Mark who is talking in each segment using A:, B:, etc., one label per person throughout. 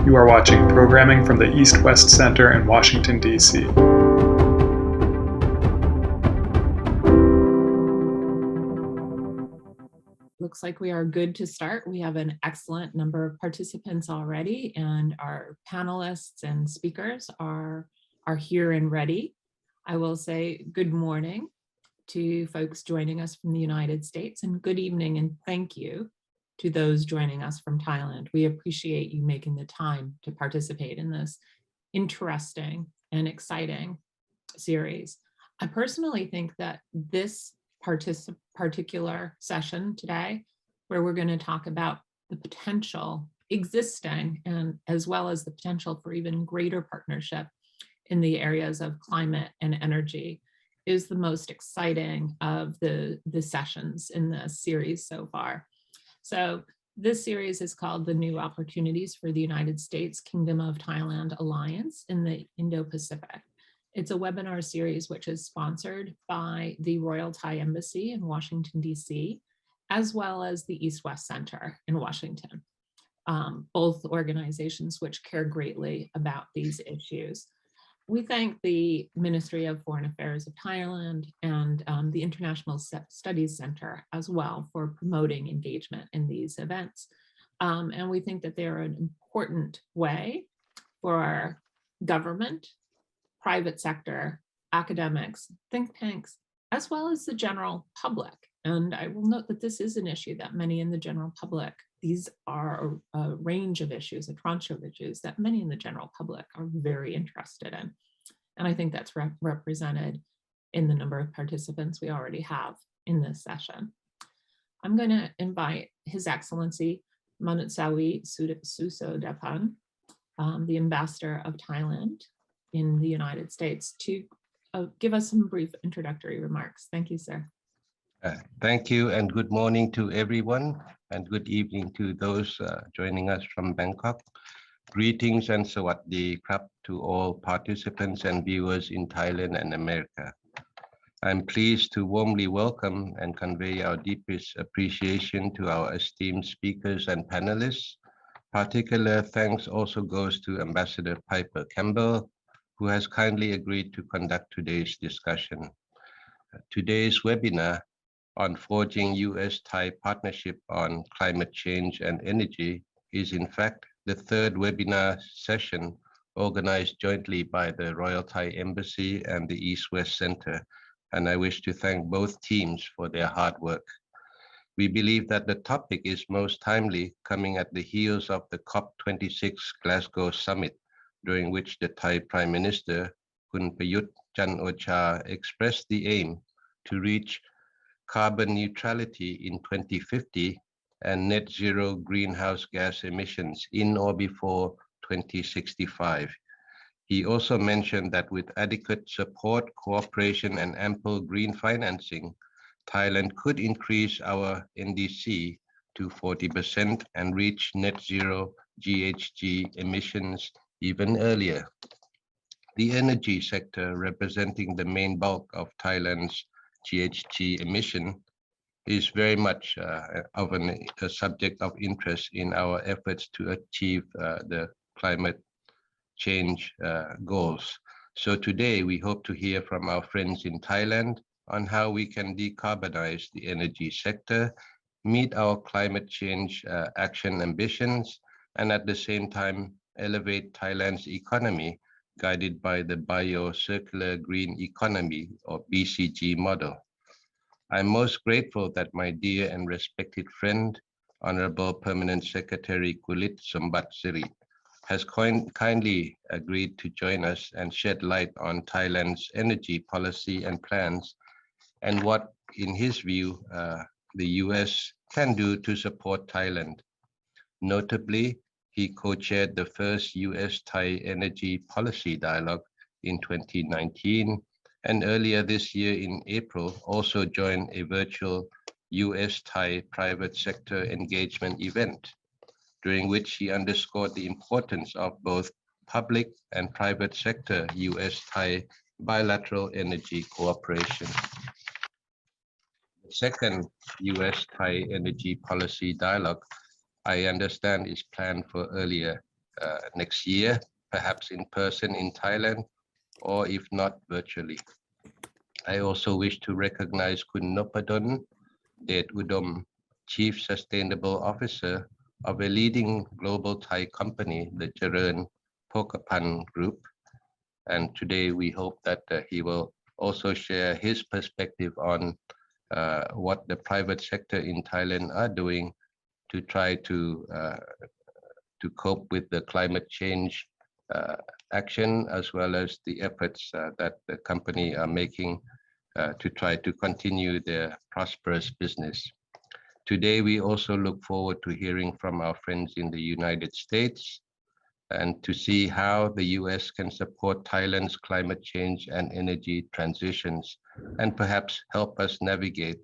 A: You are watching programming from the East-West Center in Washington, D.C.
B: Looks like we are good to start. We have an excellent number of participants already, and our panelists and speakers are here and ready. I will say good morning to folks joining us from the United States, and good evening and thank you to those joining us from Thailand. We appreciate you making the time to participate in this interesting and exciting series. I personally think that this particular session today, where we're going to talk about the potential existing and as well as the potential for even greater partnership in the areas of climate and energy, is the most exciting of the sessions in this series so far. So this series is called The New Opportunities for the United States Kingdom of Thailand Alliance in the Indo-Pacific. It's a webinar series which is sponsored by the Royal Thai Embassy in Washington, D.C., as well as the East-West Center in Washington, both organizations which care greatly about these issues. We thank the Ministry of Foreign Affairs of Thailand and the International Studies Center as well for promoting engagement in these events. And we think that they're an important way for our government, private sector, academics, think tanks, as well as the general public. And I will note that this is an issue that many in the general public, these are a range of issues, a tranche of issues that many in the general public are very interested in. And I think that's represented in the number of participants we already have in this session. I'm going to invite His Excellency Manutsawi Susodapan, the Ambassador of Thailand in the United States, to give us some brief introductory remarks. Thank you, sir.
C: Thank you, and good morning to everyone, and good evening to those joining us from Bangkok. Greetings and sawadee krap to all participants and viewers in Thailand and America. I'm pleased to warmly welcome and convey our deepest appreciation to our esteemed speakers and panelists. Particular thanks also goes to Ambassador Piper Campbell, who has kindly agreed to conduct today's discussion. Today's webinar on forging US-Thai partnership on climate change and energy is in fact the third webinar session organized jointly by the Royal Thai Embassy and the East-West Center, and I wish to thank both teams for their hard work. We believe that the topic is most timely, coming at the heels of the COP26 Glasgow summit, during which the Thai Prime Minister, Khun Prayut Chan-o-cha, expressed the aim to reach carbon neutrality in 2050 and net zero greenhouse gas emissions in or before 2065. He also mentioned that with adequate support, cooperation, and ample green financing, Thailand could increase our NDC to 40% and reach net zero GHG emissions even earlier. The energy sector, representing the main bulk of Thailand's GHG emission, is very much of a subject of interest in our efforts to achieve the climate change goals. So today we hope to hear from our friends in Thailand on how we can decarbonize the energy sector, meet our climate change action ambitions, and at the same time elevate Thailand's economy guided by the Bio-Circular Green Economy or BCG model. I'm most grateful that my dear and respected friend, Honorable Permanent Secretary Kulit Sombatsiri, has kindly agreed to join us and shed light on Thailand's energy policy and plans, and what, in his view, the US can do to support Thailand. Notably, he co-chaired the first US-Thai energy policy dialogue in 2019, and earlier this year in April also joined a virtual US-Thai private sector engagement event, during which he underscored the importance of both public and private sector US-Thai bilateral energy cooperation. The second US-Thai energy policy dialogue, I understand, is planned for earlier next year, perhaps in person in Thailand, or if not, virtually. I also wish to recognize Kun Nopadon Det Udom, Chief Sustainable Officer of a leading global Thai company, the Jaran Pokapan Group. And today we hope that he will also share his perspective on what the private sector in Thailand are doing to try to cope with the climate change action, as well as the efforts that the company are making to try to continue their prosperous business. Today, we also look forward to hearing from our friends in the United States and to see how the US can support Thailand's climate change and energy transitions, and perhaps help us navigate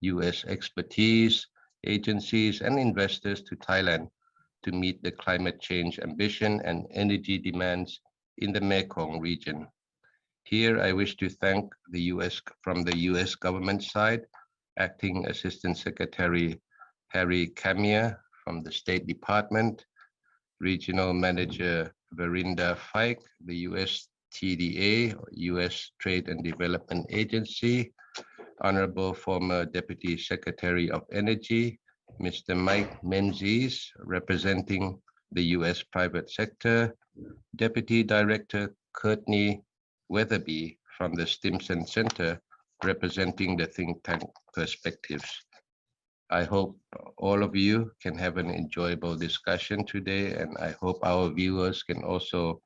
C: US expertise, agencies, and investors to Thailand to meet the climate change ambition and energy demands in the Mekong region. Here, I wish to thank the US government side, Acting Assistant Secretary Harry Kamier from the State Department, Regional Manager Verinda Fike, the US TDA, US Trade and Development Agency, Honorable former Deputy Secretary of Energy, Mr. Mike Menzies, representing the US private sector, Deputy Director Courtney Weatherby from the Stimson Center, representing the think tank perspectives. I hope all of you can have an enjoyable discussion today, and I hope our viewers can also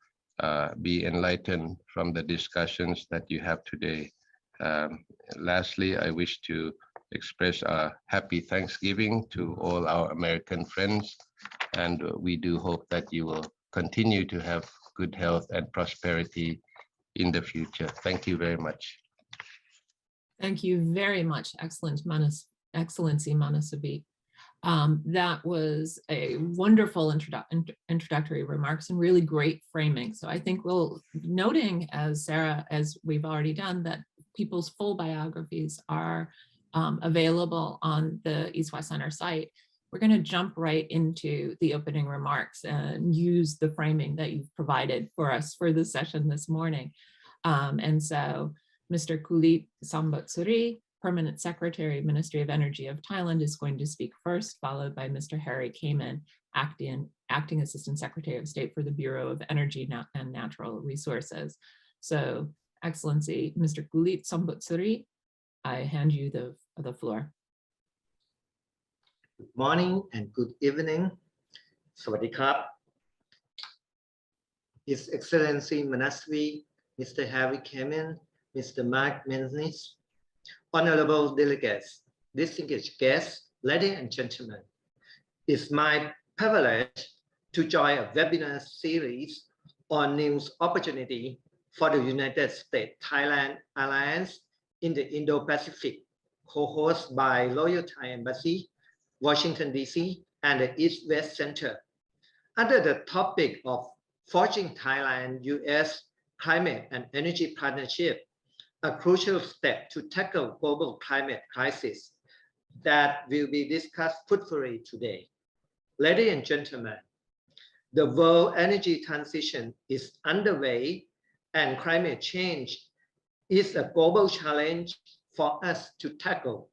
C: be enlightened from the discussions that you have today. Lastly, I wish to express our happy Thanksgiving to all our American friends, and we do hope that you will continue to have good health and prosperity in the future. Thank you very much.
B: Thank you very much, Excellency Manasubi. That was a wonderful introductory remarks and really great framing. So I think we'll, noting as Sarah, as we've already done, that people's full biographies are available on the East West Center site. We're going to jump right into the opening remarks and use the framing that you've provided for us for this session this morning. And so Mr. Kulit Sambatsuri, Permanent Secretary, Ministry of Energy of Thailand, is going to speak first, followed by Mr. Harry Kamen, Acting Assistant Secretary of State for the Bureau of Energy and Natural Resources. So, Excellency, Mr. Kulit Sambatsuri, I hand you the floor.
D: Good morning and good evening. Sawadee krap. His Excellency Manasubi, Mr. Harry Kamen, Mr. Mark Menzies, honorable delegates, distinguished guests, ladies and gentlemen. It's my privilege to join a webinar series on news opportunity for the United States-Thailand Alliance in the Indo-Pacific, co-hosted by Royal Thai Embassy, Washington, D.C., and the East-West Center, under the topic of Forging Thailand-US Climate and Energy Partnership, a crucial step to tackle global climate crisis that will be discussed fruitfully today. Ladies and gentlemen, the world energy transition is underway, and climate change is a global challenge for us to tackle.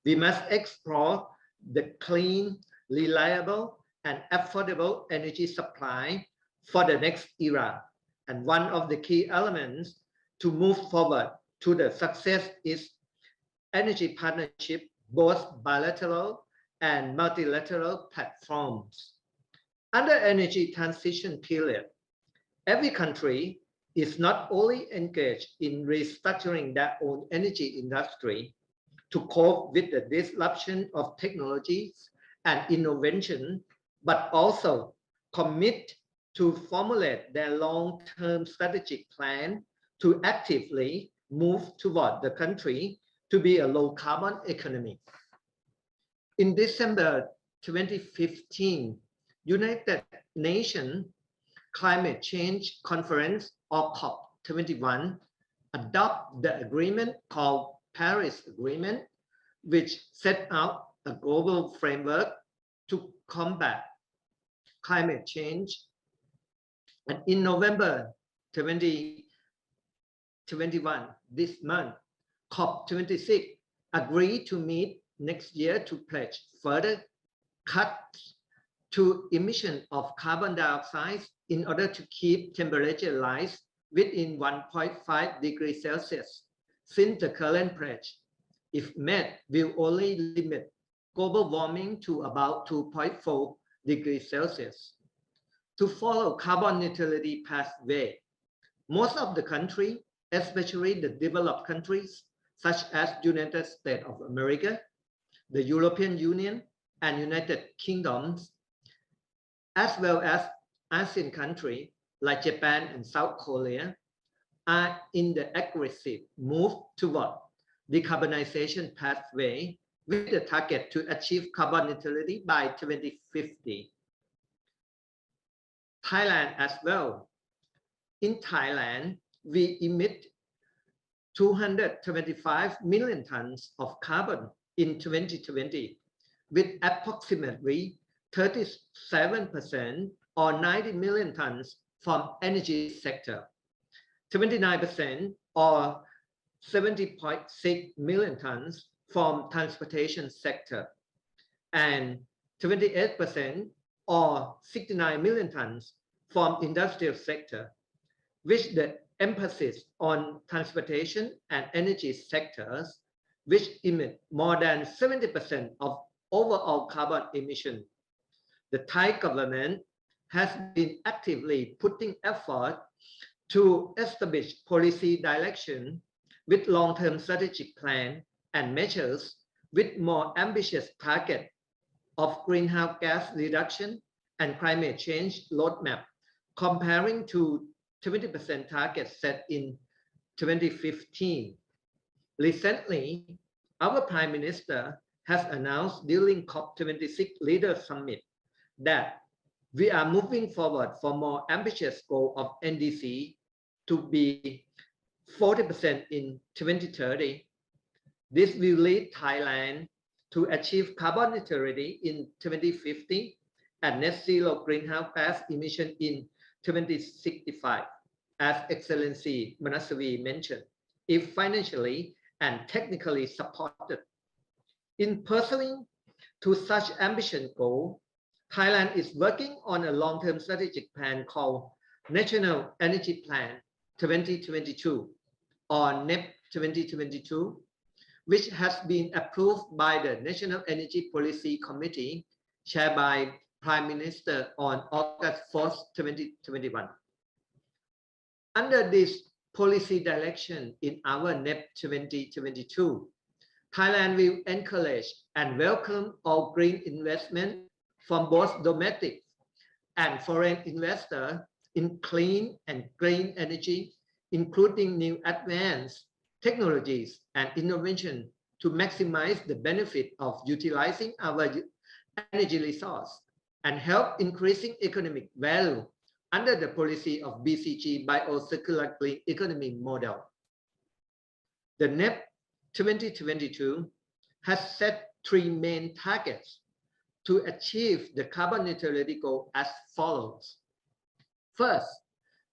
D: We must explore the clean, reliable, and affordable energy supply for the next era. And one of the key elements to move forward to the success is energy partnership, both bilateral and multilateral platforms. Under energy transition period, every country is not only engaged in restructuring their own energy industry to cope with the disruption of technologies and innovation, but also commit to formulate their long-term strategic plan to actively move toward the country to be a low-carbon economy. In December 2015, United Nations Climate Change Conference, or COP21, adopted the agreement called Paris Agreement, which set out a global framework to combat climate change And in November 2021, this month, COP26 agreed to meet next year to pledge further cuts to emission of carbon dioxide in order to keep temperature rise within 1.5 degrees Celsius, since the current pledge, if met, will only limit global warming to about 2.4 degrees Celsius. To follow carbon neutrality pathway, most of the countries, especially the developed countries, such as United States of America, the European Union, and United Kingdom, as well as ASEAN countries like Japan and South Korea, are in the aggressive move toward decarbonization pathway with the target to achieve carbon neutrality by 2050. Thailand as well. In Thailand, we emit 225 million tons of carbon in 2020, with approximately 37% or 90 million tons from energy sector, 29% or 70.6 million tons from transportation sector, and 28% or 69 million tons from industrial sector, which the emphasis on transportation and energy sectors, which emit more than 70% of overall carbon emission. The Thai government has been actively putting effort to establish policy direction with long-term strategic plan and measures with more ambitious target of greenhouse gas reduction and climate change roadmap, comparing to 20% target set in 2015. Recently, our Prime Minister has announced during COP26 Leaders Summit that we are moving forward for more ambitious goal of NDC to be 40% in 2030. This will lead Thailand to achieve carbon neutrality in 2050 and net zero greenhouse gas emission in 2065, as Excellency Manaswi mentioned, if financially and technically supported. In pursuing to such ambitious goal, Thailand is working on a long-term strategic plan called National Energy Plan 2022 or NEP 2022, which has been approved by the National Energy Policy Committee chaired by Prime Minister on August 4, 2021. Under this policy direction in our NEP 2022, Thailand will encourage and welcome all green investment from both domestic and foreign investors in clean and green energy, including new advanced technologies and innovation to maximize the benefit of utilizing our energy resource and help increasing economic value under the policy of BCG Bio-Circular Green Economy model. The NEP 2022 has set three main targets to achieve the carbon neutrality goal as follows. First,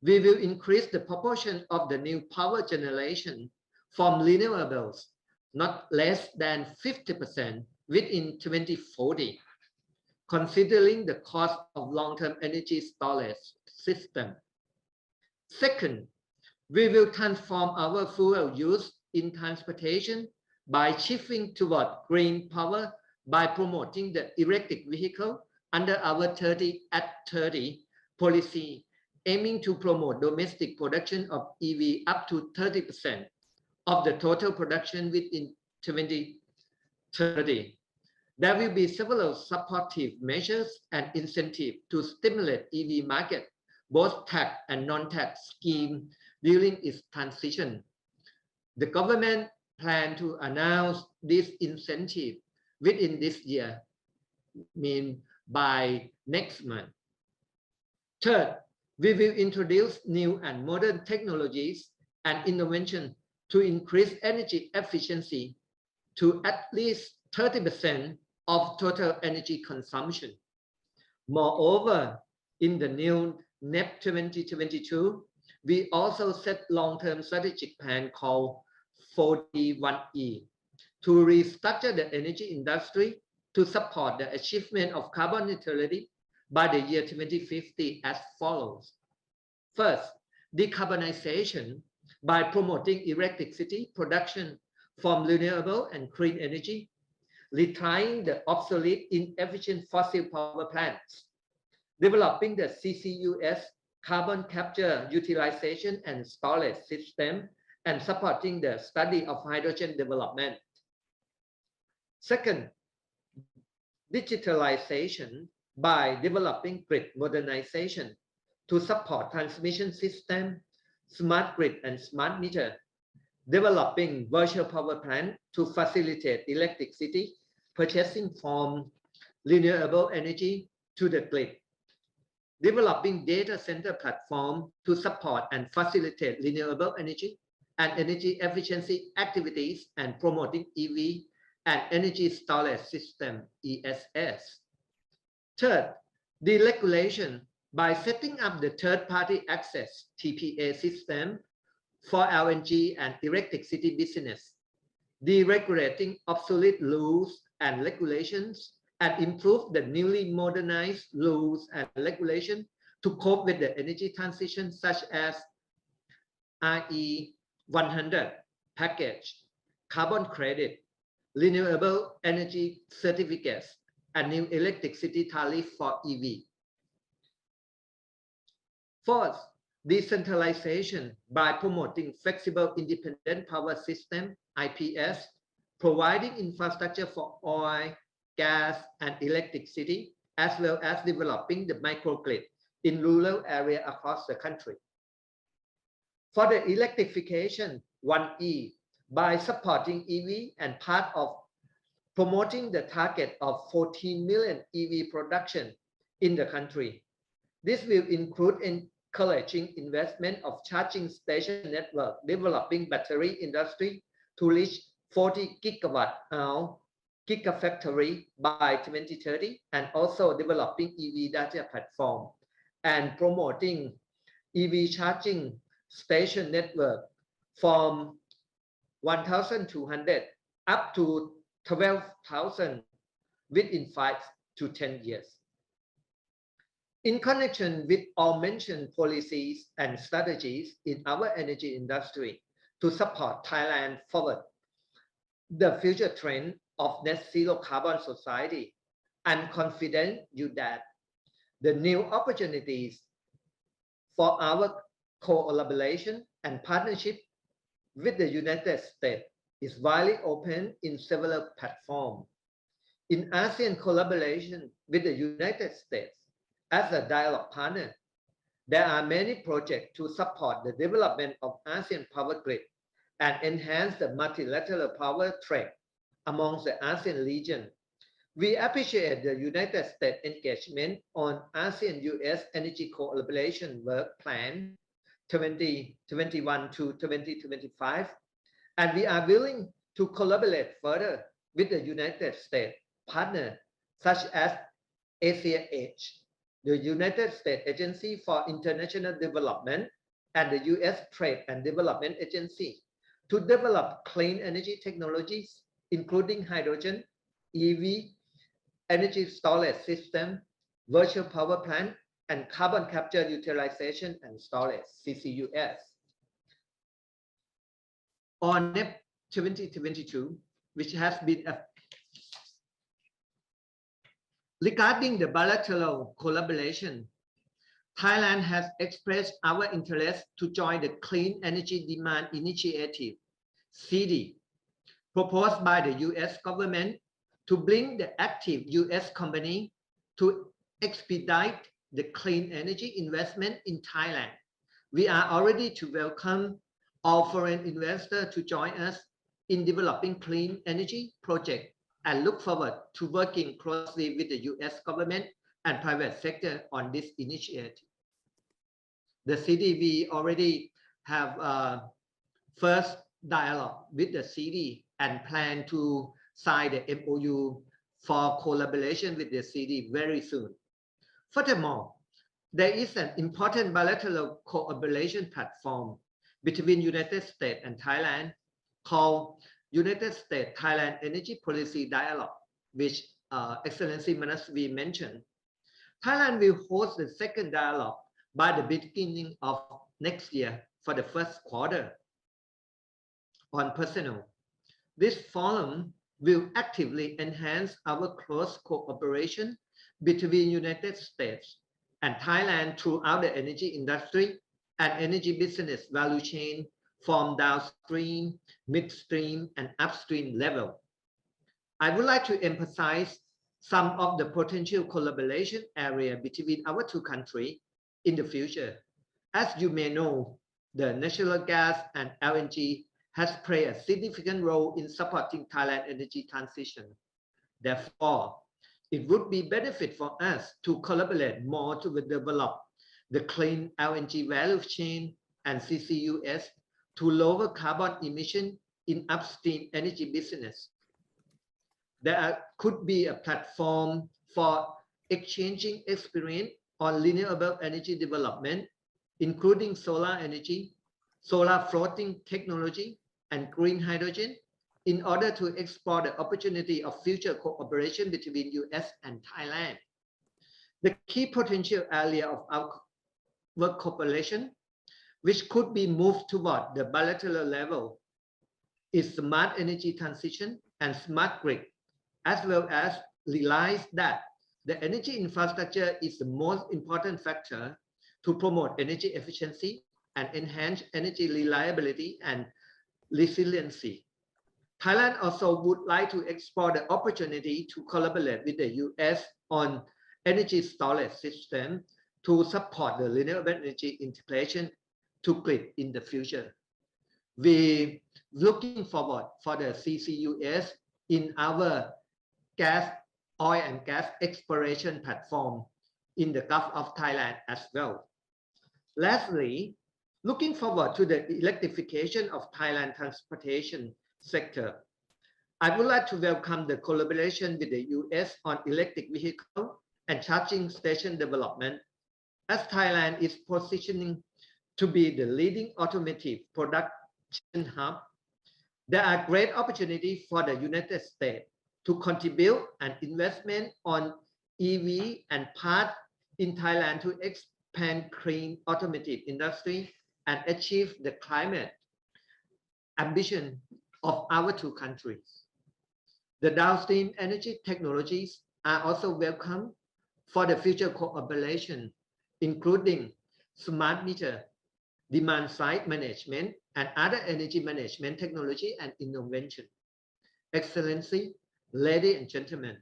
D: we will increase the proportion of the new power generation from renewables not less than 50% within 2040, considering the cost of long-term energy storage system. Second, we will transform our fuel use in transportation by shifting toward green power by promoting the electric vehicle under our 30 at 30 policy, aiming to promote domestic production of EV up to 30% of the total production within 2030. There will be several supportive measures and incentives to stimulate EV market, both tax and non-tax scheme during its transition. The government plans to announce this incentive within this year, mean by next month. Third, we will introduce new and modern technologies and innovation to increase energy efficiency to at least 30% of total energy consumption. Moreover, in the new NEP 2022, we also set long-term strategic plan called 4D1E to restructure the energy industry to support the achievement of carbon neutrality by the year 2050 as follows. First, decarbonization by promoting electricity production from renewable and clean energy, retiring the obsolete, inefficient fossil power plants, developing the CCUS carbon capture, utilization, and storage system, and supporting the study of hydrogen development. Second, digitalization by developing grid modernization to support transmission system, smart grid, and smart meter, developing virtual power plant to facilitate electricity purchasing from renewable energy to the grid, developing data center platform to support and facilitate renewable energy and energy efficiency activities, and promoting EV and energy storage system ESS. Third, deregulation by setting up the third-party access TPA system for LNG and electricity business, deregulating obsolete rules and regulations, and improve the newly modernized rules and regulations to cope with the energy transition, such as RE100 package, carbon credit, renewable energy certificates, and new electricity tariff for EV. Fourth, decentralization by promoting flexible independent power system, IPS, providing infrastructure for oil, gas, and electricity, as well as developing the microgrid in rural areas across the country. For the electrification, 1E, by supporting EV and part of promoting the target of 14 million EV production in the country. This will include encouraging investment of charging station network, developing battery industry to reach 40 gigawatt-hour gigafactory by 2030, and also developing EV data platform and promoting EV charging station network from 1,200 up to 12,000 within 5 to 10 years. In connection with all mentioned policies and strategies in our energy industry to support Thailand forward the future trend of net zero carbon society, I'm confident you that the new opportunities for our collaboration and partnership with the United States is widely open in several platforms. In ASEAN collaboration with the United States as a dialogue partner, there are many projects to support the development of ASEAN power grid and enhance the multilateral power trade amongst the ASEAN region. We appreciate the United States engagement on ASEAN-US Energy Collaboration Work Plan 2021 to 2025, and we are willing to collaborate further with the United States partners such as ASEAN, the United States Agency for International Development, and the U.S. Trade and Development Agency to develop clean energy technologies, including hydrogen, EV, energy storage system, virtual power plant, and carbon capture, utilization, and storage, CCUS. On NEP 2022, which has been regarding the bilateral collaboration, Thailand has expressed our interest to join the Clean Energy Demand Initiative, CD, proposed by the U.S. government to bring the active U.S. company to expedite the clean energy investment in Thailand. We are already to welcome all foreign investors to join us in developing clean energy projects and look forward to working closely with the U.S. government and private sector on this initiative. The CDB already have a first dialogue with the CD and plan to sign the MOU for collaboration with the CD very soon. Furthermore, there is an important bilateral cooperation platform between United States and Thailand called United States-Thailand Energy Policy Dialogue, which Excellency Manasvi mentioned. Thailand will host the second dialogue by the beginning of next year for the first quarter on personnel. This forum will actively enhance our close cooperation between United States and Thailand throughout the energy industry and energy business value chain from downstream, midstream, and upstream level. I would like to emphasize some of the potential collaboration area between our two countries in the future. As you may know, the natural gas and LNG has played a significant role in supporting Thailand's energy transition. Therefore, it would be benefit for us to collaborate more to develop the clean LNG value chain and CCUS to lower carbon emission in upstream energy business. There could be a platform for exchanging experience on renewable energy development, including solar energy, solar floating technology, and green hydrogen, in order to explore the opportunity of future cooperation between US and Thailand. The key potential area of our work cooperation, which could be moved toward the bilateral level, is smart energy transition and smart grid, as well as realize that the energy infrastructure is the most important factor to promote energy efficiency and enhance energy reliability and resiliency. Thailand also would like to explore the opportunity to collaborate with the US on energy storage system to support the renewable energy integration to grid in the future. We looking forward for the CCUS in our oil and gas exploration platform in the Gulf of Thailand as well. Lastly, looking forward to the electrification of Thailand transportation sector, I would like to welcome the collaboration with the US on electric vehicle and charging station development. As Thailand is positioning to be the leading automotive production hub, there are great opportunities for the United States to contribute an investment on EV and part in Thailand to expand clean automotive industry and achieve the climate ambition of our two countries. The downstream energy technologies are also welcome for the future cooperation, including smart meter, demand side management, and other energy management technology and innovation. Excellency, ladies and gentlemen,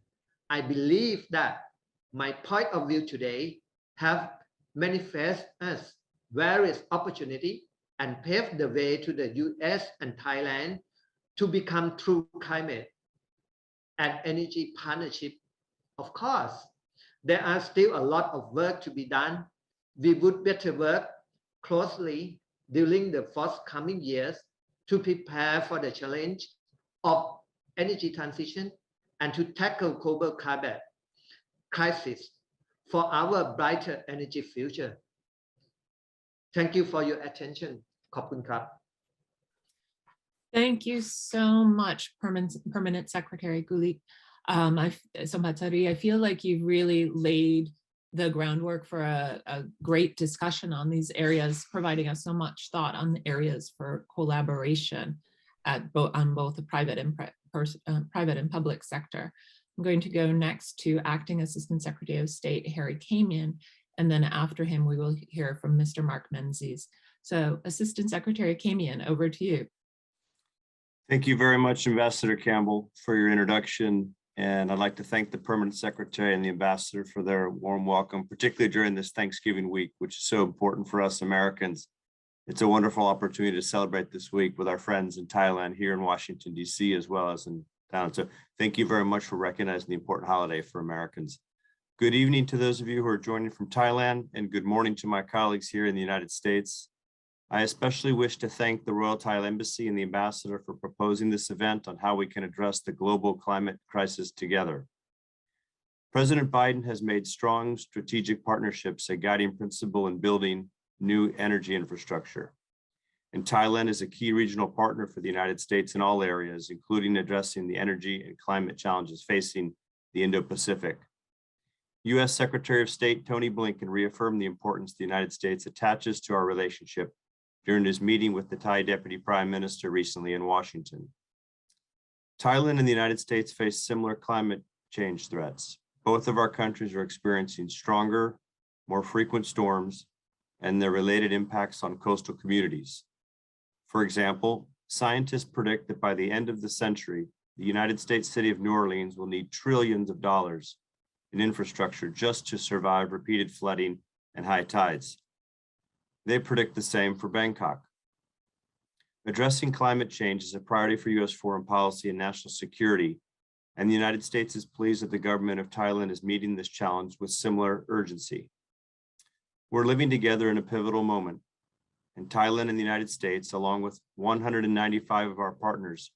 D: I believe that my point of view today have manifest us various opportunities and paved the way to the US and Thailand to become true climate and energy partnership. Of course, there are still a lot of work to be done. We would better work closely during the forthcoming years to prepare for the challenge of energy transition and to tackle global climate crisis for our brighter energy future. Thank you for your attention. ขอบคุณครับ
B: Thank you so much, Permanent Secretary Gulik. Sampatsari, I feel like you've really laid the groundwork for a great discussion on these areas, providing us so much thought on the areas for collaboration on both the private and public sector. I'm going to go next to Acting Assistant Secretary of State Harry Kamian, and then after him we will hear from Mr. Mark Menzies. So Assistant Secretary Kamian, over to you.
E: Thank you very much, Ambassador Campbell, for your introduction. And I'd like to thank the Permanent Secretary and the Ambassador for their warm welcome, particularly during this Thanksgiving week, which is so important for us Americans. It's a wonderful opportunity to celebrate this week with our friends in Thailand, here in Washington, D.C., as well as in town. So thank you very much for recognizing the important holiday for Americans. Good evening to those of you who are joining from Thailand, and good morning to my colleagues here in the United States. I especially wish to thank the Royal Thai Embassy and the Ambassador for proposing this event on how we can address the global climate crisis together. President Biden has made strong strategic partnerships a guiding principle in building new energy infrastructure. And Thailand is a key regional partner for the United States in all areas, including addressing the energy and climate challenges facing the Indo-Pacific. U.S. Secretary of State Tony Blinken reaffirmed the importance the United States attaches to our relationship during his meeting with the Thai Deputy Prime Minister recently in Washington. Thailand and the United States face similar climate change threats. Both of our countries are experiencing stronger, more frequent storms and their related impacts on coastal communities. For example, scientists predict that by the end of the century, the United States city of New Orleans will need trillions of dollars in infrastructure just to survive repeated flooding and high tides. They predict the same for Bangkok. Addressing climate change is a priority for U.S. foreign policy and national security, and the United States is pleased that the government of Thailand is meeting this challenge with similar urgency. We're living together in a pivotal moment, and Thailand and the United States, along with 195 of our partners,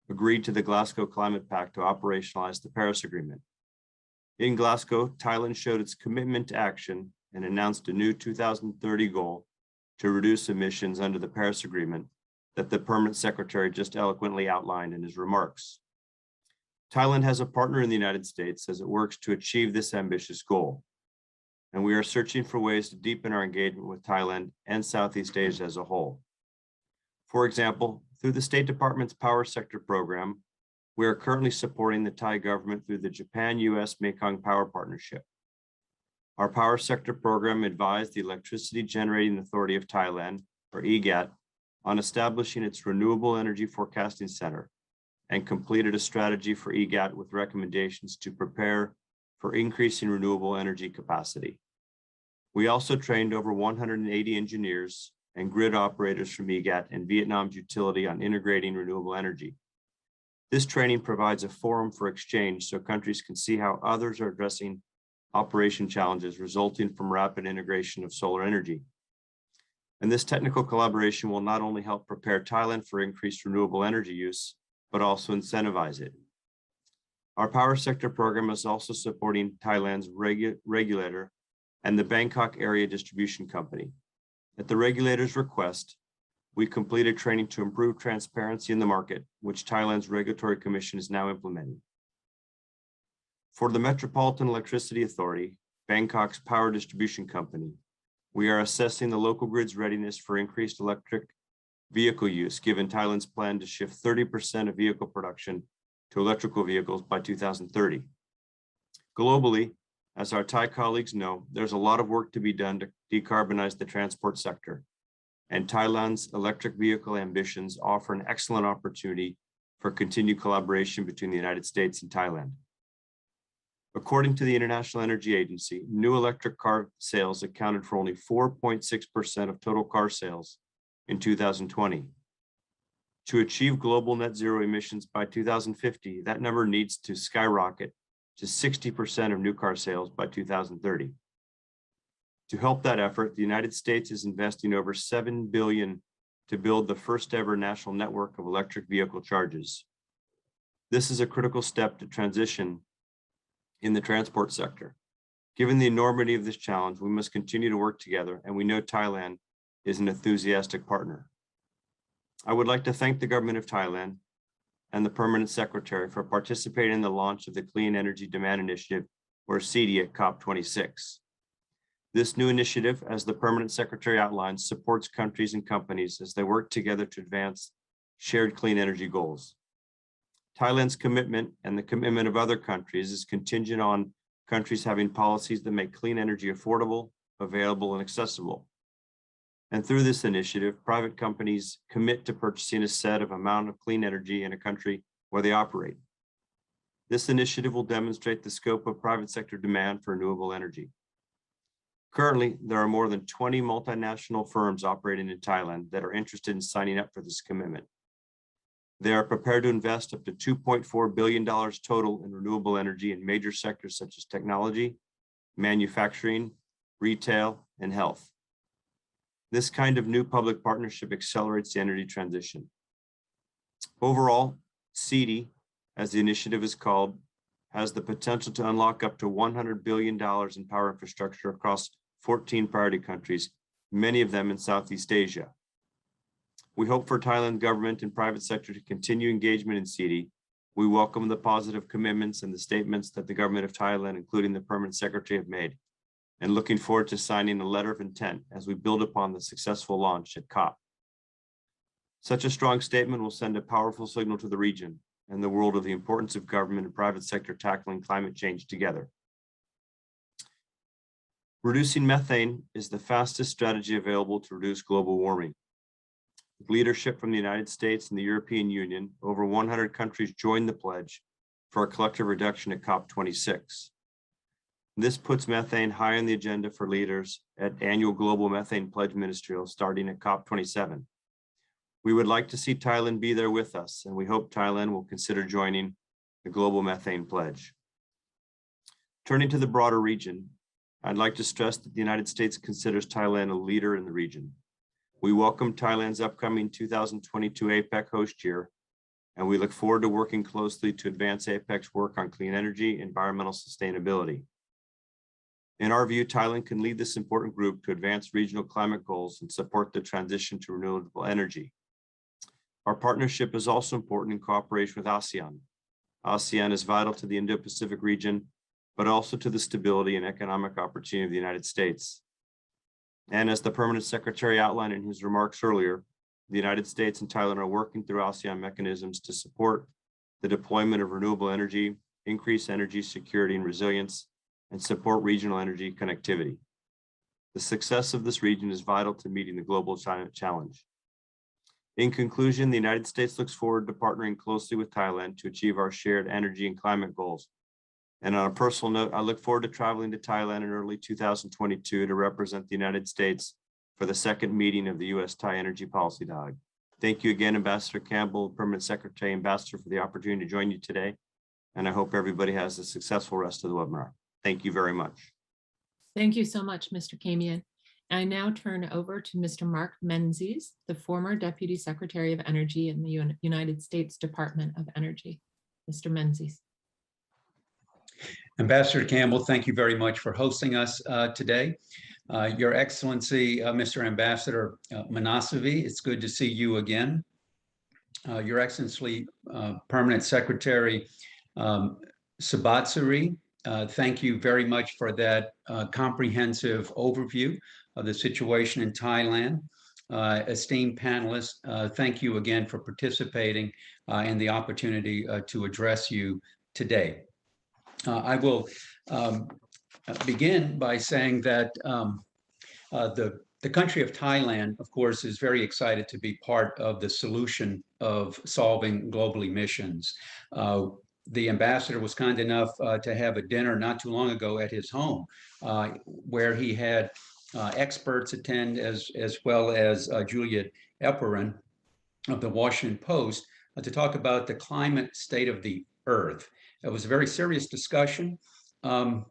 E: agreed to the Glasgow Climate Pact to operationalize the Paris Agreement. In Glasgow, Thailand showed its commitment to action and announced a new 2030 goal to reduce emissions under the Paris Agreement that the Permanent Secretary just eloquently outlined in his remarks. Thailand has a partner in the United States as it works to achieve this ambitious goal, and we are searching for ways to deepen our engagement with Thailand and Southeast Asia as a whole. For example, through the State Department's Power Sector Program, we are currently supporting the Thai government through the Japan-US Mekong Power Partnership. Our Power Sector Program advised the Electricity Generating Authority of Thailand, or EGAT, on establishing its Renewable Energy Forecasting Center and completed a strategy for EGAT with recommendations to prepare for increasing renewable energy capacity. We also trained over 180 engineers and grid operators from EGAT and Vietnam's utility on integrating renewable energy. This training provides a forum for exchange so countries can see how others are addressing operation challenges resulting from rapid integration of solar energy. And this technical collaboration will not only help prepare Thailand for increased renewable energy use, but also incentivize it. Our Power Sector Program is also supporting Thailand's regulator and the Bangkok Area Distribution Company. At the regulator's request, we completed training to improve transparency in the market, which Thailand's Regulatory Commission is now implementing. For the Metropolitan Electricity Authority, Bangkok's power distribution company, we are assessing the local grid's readiness for increased electric vehicle use, given Thailand's plan to shift 30% of vehicle production to electrical vehicles by 2030. Globally, as our Thai colleagues know, there's a lot of work to be done to decarbonize the transport sector, and Thailand's electric vehicle ambitions offer an excellent opportunity for continued collaboration between the United States and Thailand. According to the International Energy Agency, new electric car sales accounted for only 4.6% of total car sales in 2020. To achieve global net zero emissions by 2050, that number needs to skyrocket to 60% of new car sales by 2030. To help that effort, the United States is investing over $7 billion to build the first ever national network of electric vehicle charges. This is a critical step to transition in the transport sector. Given the enormity of this challenge, we must continue to work together, and we know Thailand is an enthusiastic partner. I would like to thank the government of Thailand and the Permanent Secretary for participating in the launch of the Clean Energy Demand Initiative, or CEDI, at COP26. This new initiative, as the Permanent Secretary outlined, supports countries and companies as they work together to advance shared clean energy goals. Thailand's commitment and the commitment of other countries is contingent on countries having policies that make clean energy affordable, available, and accessible. And through this initiative, private companies commit to purchasing a set amount of clean energy in a country where they operate. This initiative will demonstrate the scope of private sector demand for renewable energy. Currently, there are more than 20 multinational firms operating in Thailand that are interested in signing up for this commitment. They are prepared to invest up to $2.4 billion total in renewable energy in major sectors such as technology, manufacturing, retail, and health. This kind of new public partnership accelerates the energy transition. Overall, CEDI, as the initiative is called, has the potential to unlock up to $100 billion in power infrastructure across 14 priority countries, many of them in Southeast Asia. We hope for Thailand government and private sector to continue engagement in CITI. We welcome the positive commitments and the statements that the government of Thailand, including the permanent secretary, have made, and looking forward to signing a letter of intent as we build upon the successful launch at COP. Such a strong statement will send a powerful signal to the region and the world of the importance of government and private sector tackling climate change together. Reducing methane is the fastest strategy available to reduce global warming. With leadership from the United States and the European Union, over 100 countries joined the pledge for a collective reduction at COP26. This puts methane high on the agenda for leaders at annual Global Methane Pledge Ministerial starting at COP27. We would like to see Thailand be there with us, and we hope Thailand will consider joining the Global Methane Pledge. Turning to the broader region, I'd like to stress that the United States considers Thailand a leader in the region. We welcome Thailand's upcoming 2022 APEC host year, and we look forward to working closely to advance APEC's work on clean energy and environmental sustainability. In our view, Thailand can lead this important group to advance regional climate goals and support the transition to renewable energy. Our partnership is also important in cooperation with ASEAN. ASEAN is vital to the Indo-Pacific region, but also to the stability and economic opportunity of the United States. And as the permanent secretary outlined in his remarks earlier, the United States and Thailand are working through ASEAN mechanisms to support the deployment of renewable energy, increase energy security and resilience, and support regional energy connectivity. The success of this region is vital to meeting the global climate challenge. In conclusion, the United States looks forward to partnering closely with Thailand to achieve our shared energy and climate goals. And on a personal note, I look forward to traveling to Thailand in early 2022 to represent the United States for the second meeting of the U.S.-Thai Energy Policy Dialogue. Thank you again, Ambassador Campbell, Permanent Secretary, Ambassador, for the opportunity to join you today. And I hope everybody has a successful rest of the webinar. Thank you very much.
B: Thank you so much, Mr. Kamian. I now turn over to Mr. Mark Menzies, the former Deputy Secretary of Energy in the United States Department of Energy. Mr. Menzies.
F: Ambassador Campbell, thank you very much for hosting us today. Your Excellency, Mr. Ambassador Manasavi, it's good to see you again. Your Excellency, Permanent Secretary Sabatsari, thank you very much for that comprehensive overview of the situation in Thailand. Esteemed panelists, thank you again for participating and the opportunity to address you today. I will begin by saying that the country of Thailand, of course, is very excited to be part of the solution of solving global emissions. The ambassador was kind enough to have a dinner not too long ago at his home, where he had experts attend as well as Juliet Eperin of the Washington Post to talk about the climate state of the Earth. It was a very serious discussion. And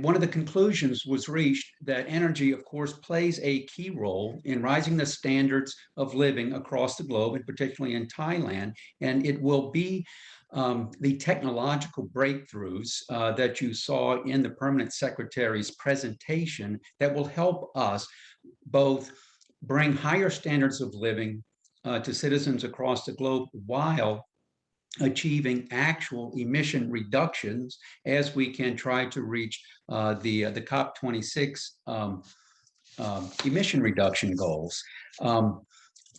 F: one of the conclusions was reached that energy, of course, plays a key role in rising the standards of living across the globe, and particularly in Thailand. And it will be the technological breakthroughs that you saw in the Permanent Secretary's presentation that will help us both bring higher standards of living to citizens across the globe while achieving actual emission reductions as we can try to reach the COP26 emission reduction goals.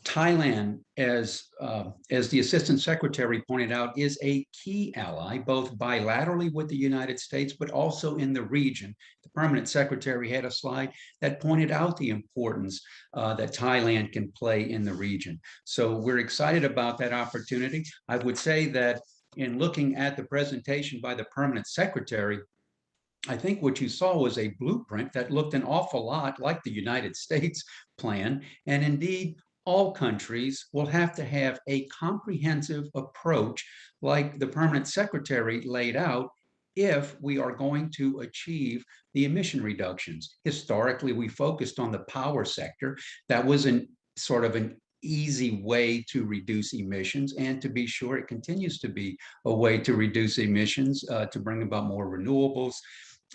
F: Thailand, as the Assistant Secretary pointed out, is a key ally, both bilaterally with the United States, but also in the region. The Permanent Secretary had a slide that pointed out the importance that Thailand can play in the region. So we're excited about that opportunity. I would say that in looking at the presentation by the Permanent Secretary, I think what you saw was a blueprint that looked an awful lot like the United States plan, and indeed, all countries will have to have a comprehensive approach like the Permanent Secretary laid out if we are going to achieve the emission reductions. Historically, we focused on the power sector. That was sort of an easy way to reduce emissions, and to be sure, it continues to be a way to reduce emissions, to bring about more renewables,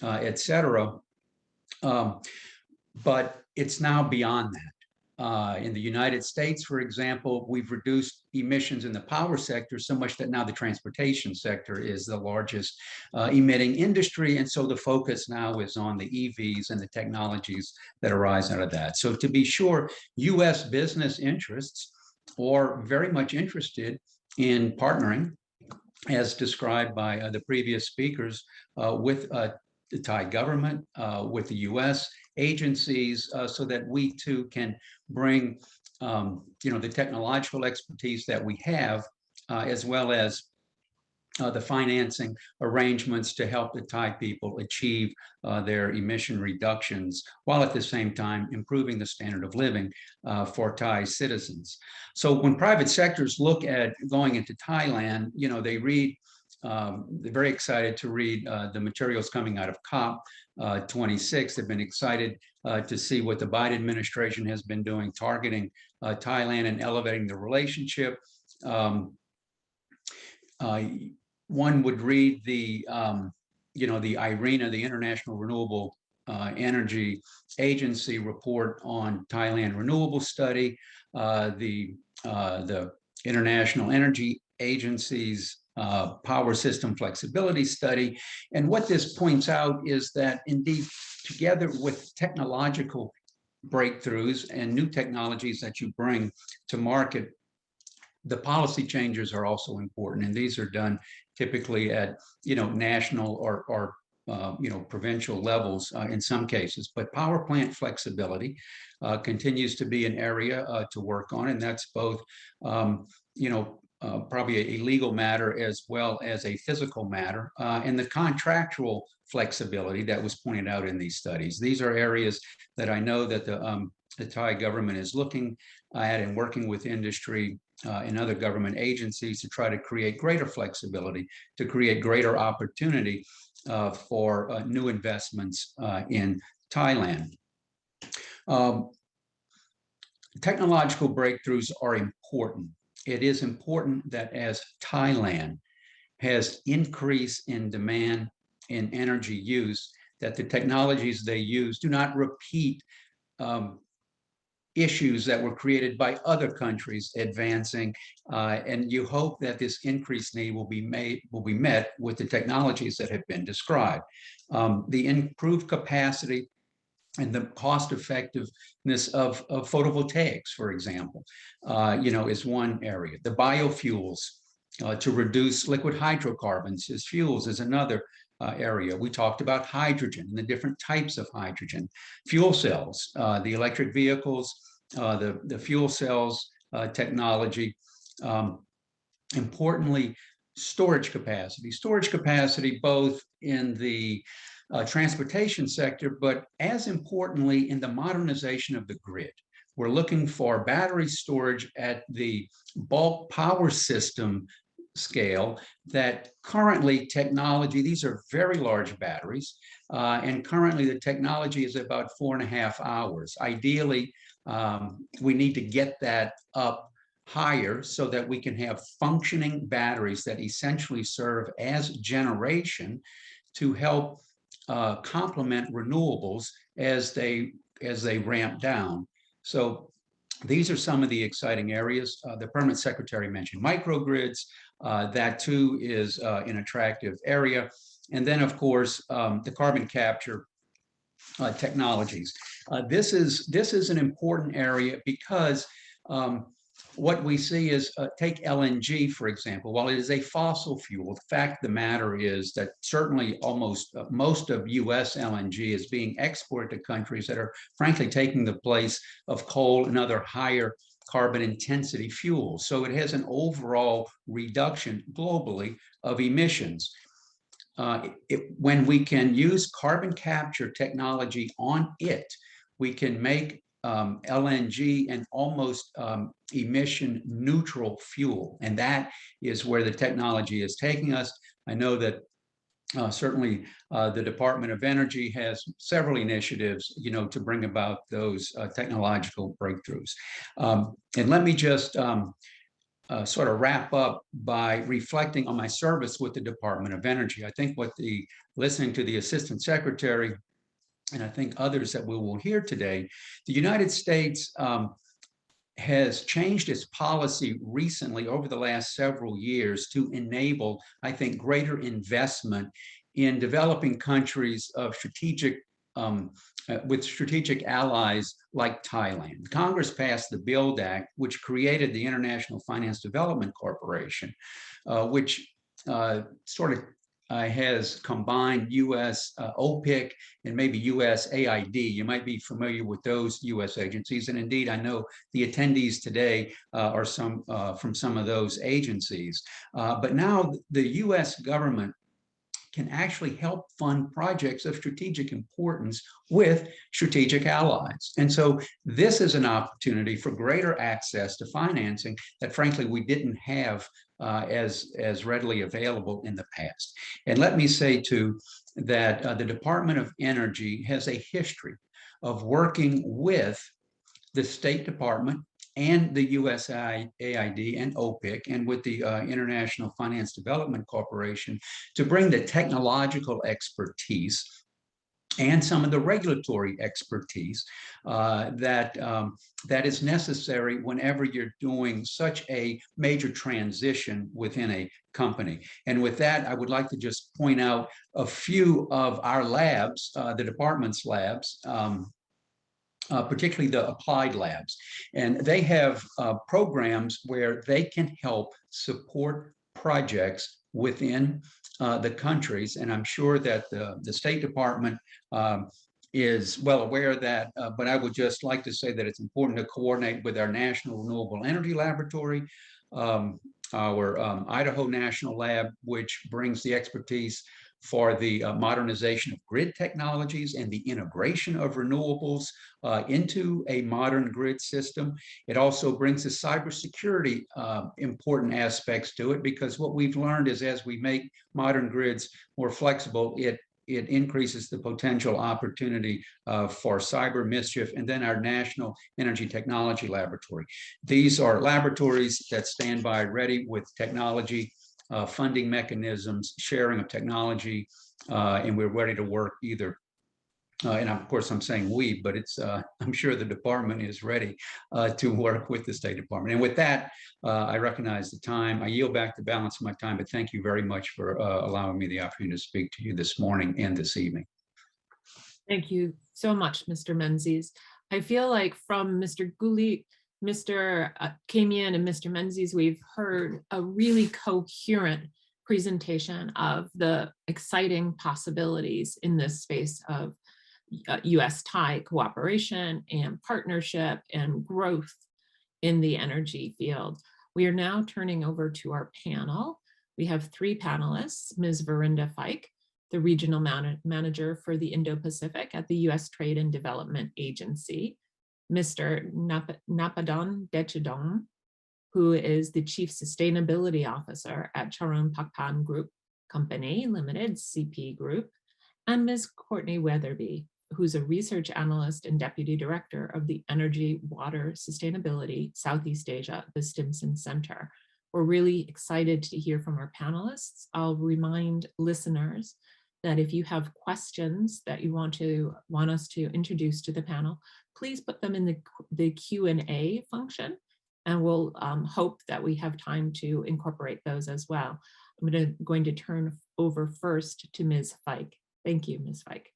F: et cetera. But it's now beyond that. In the United States, for example, we've reduced emissions in the power sector so much that now the transportation sector is the largest emitting industry. And so the focus now is on the EVs and the technologies that arise out of that. So to be sure, US business interests are very much interested in partnering, as described by the previous speakers, with the Thai government, with the US agencies, so that we too can bring the technological expertise that we have, as well as the financing arrangements to help the Thai people achieve their emission reductions, while at the same time improving the standard of living for Thai citizens. So when private sectors look at going into Thailand, they read, they're very excited to read the materials coming out of COP26. They've been excited to see what the Biden administration has been doing, targeting Thailand and elevating the relationship. One would read the IRENA, the International Renewable Energy Agency report on Thailand renewable study, the International Energy Agency's power system flexibility study. And what this points out is that indeed, together with technological breakthroughs and new technologies that you bring to market, the policy changes are also important. And these are done typically at national or provincial levels in some cases. But power plant flexibility continues to be an area to work on, and that's both probably a legal matter as well as a physical matter, and the contractual flexibility that was pointed out in these studies. These are areas that I know that the Thai government is looking at and working with industry and other government agencies to try to create greater flexibility, to create greater opportunity for new investments in Thailand. Technological breakthroughs are important. It is important that as Thailand has increase in demand in energy use, that the technologies they use do not repeat issues that were created by other countries advancing, and you hope that this increased need will be met with the technologies that have been described. The improved capacity and the cost effectiveness of photovoltaics, for example, is one area. The biofuels to reduce liquid hydrocarbons as fuels is another area. We talked about hydrogen and the different types of hydrogen. Fuel cells, the electric vehicles, the fuel cells technology. Importantly, storage capacity both in the transportation sector, but as importantly in the modernization of the grid. We're looking for battery storage at the bulk power system scale that currently technology, these are very large batteries, and currently the technology is about 4.5 hours. Ideally, we need to get that up higher so that we can have functioning batteries that essentially serve as generation to help complement renewables as they ramp down. So these are some of the exciting areas. The Permanent Secretary mentioned microgrids. That too is an attractive area. And then, of course, the carbon capture technologies. This is an important area because what we see is, take LNG, for example. While it is a fossil fuel, the fact of the matter is that certainly almost most of US LNG is being exported to countries that are frankly taking the place of coal and other higher carbon intensity fuels. So it has an overall reduction globally of emissions. When we can use carbon capture technology on it, we can make LNG an almost emission neutral fuel. And that is where the technology is taking us. I know that certainly the Department of Energy has several initiatives, to bring about those technological breakthroughs. And let me just sort of wrap up by reflecting on my service with the Department of Energy. I think listening to the Assistant Secretary, and I think others that we will hear today, the United States has changed its policy recently over the last several years to enable, I think, greater investment in developing countries of with strategic allies like Thailand. Congress passed the BUILD Act, which created the International Finance Development Corporation, which sort of has combined U.S. OPEC and maybe U.S. AID. You might be familiar with those U.S. agencies. And indeed, I know the attendees today are from some of those agencies. But now the U.S. government can actually help fund projects of strategic importance with strategic allies. And so this is an opportunity for greater access to financing that, frankly, we didn't have as readily available in the past. And let me say, too, that the Department of Energy has a history of working with the State Department and the USAID and OPEC and with the International Finance Development Corporation to bring the technological expertise and some of the regulatory expertise that is necessary whenever you're doing such a major transition within a company. And with that, I would like to just point out a few of our labs, the department's labs, particularly the applied labs. And they have programs where they can help support projects within the countries. And I'm sure that the State Department is well aware of that, but I would just like to say that it's important to coordinate with our National Renewable Energy Laboratory, our Idaho National Lab, which brings the expertise for the modernization of grid technologies and the integration of renewables into a modern grid system. It also brings the cybersecurity important aspects to it, because what we've learned is as we make modern grids more flexible, it increases the potential opportunity for cyber mischief. And then our National Energy Technology Laboratory. These are laboratories that stand by ready with technology, funding mechanisms, sharing of technology, and we're ready to work either. And of course, I'm saying we, but it's I'm sure the department is ready to work with the State Department. And with that, I recognize the time. I yield back the balance of my time, but thank you very much for allowing me the opportunity to speak to you this morning and this evening.
B: Thank you so much, Mr. Menzies. I feel like from Mr. Gulit, Mr. Kamian, and Mr. Menzies, we've heard a really coherent presentation of the exciting possibilities in this space of US-Thai cooperation and partnership and growth in the energy field. We are now turning over to our panel. We have three panelists: Ms. Verinda Fike, the Regional Manager for the Indo-Pacific at the US Trade and Development Agency; Mr. Napadon Dechidong, who is the Chief Sustainability Officer at Charoen Pakpan Group Company Limited, CP Group; and Ms. Courtney Weatherby, who's a Research Analyst and Deputy Director of the Energy, Water, Sustainability, Southeast Asia, the Stimson Center. We're really excited to hear from our panelists. I'll remind listeners that if you have questions that you want us to introduce to the panel, please put them in the Q&A function, and we'll hope that we have time to incorporate those as well. I'm going to turn over first to Ms. Fike. Thank you, Ms. Fike.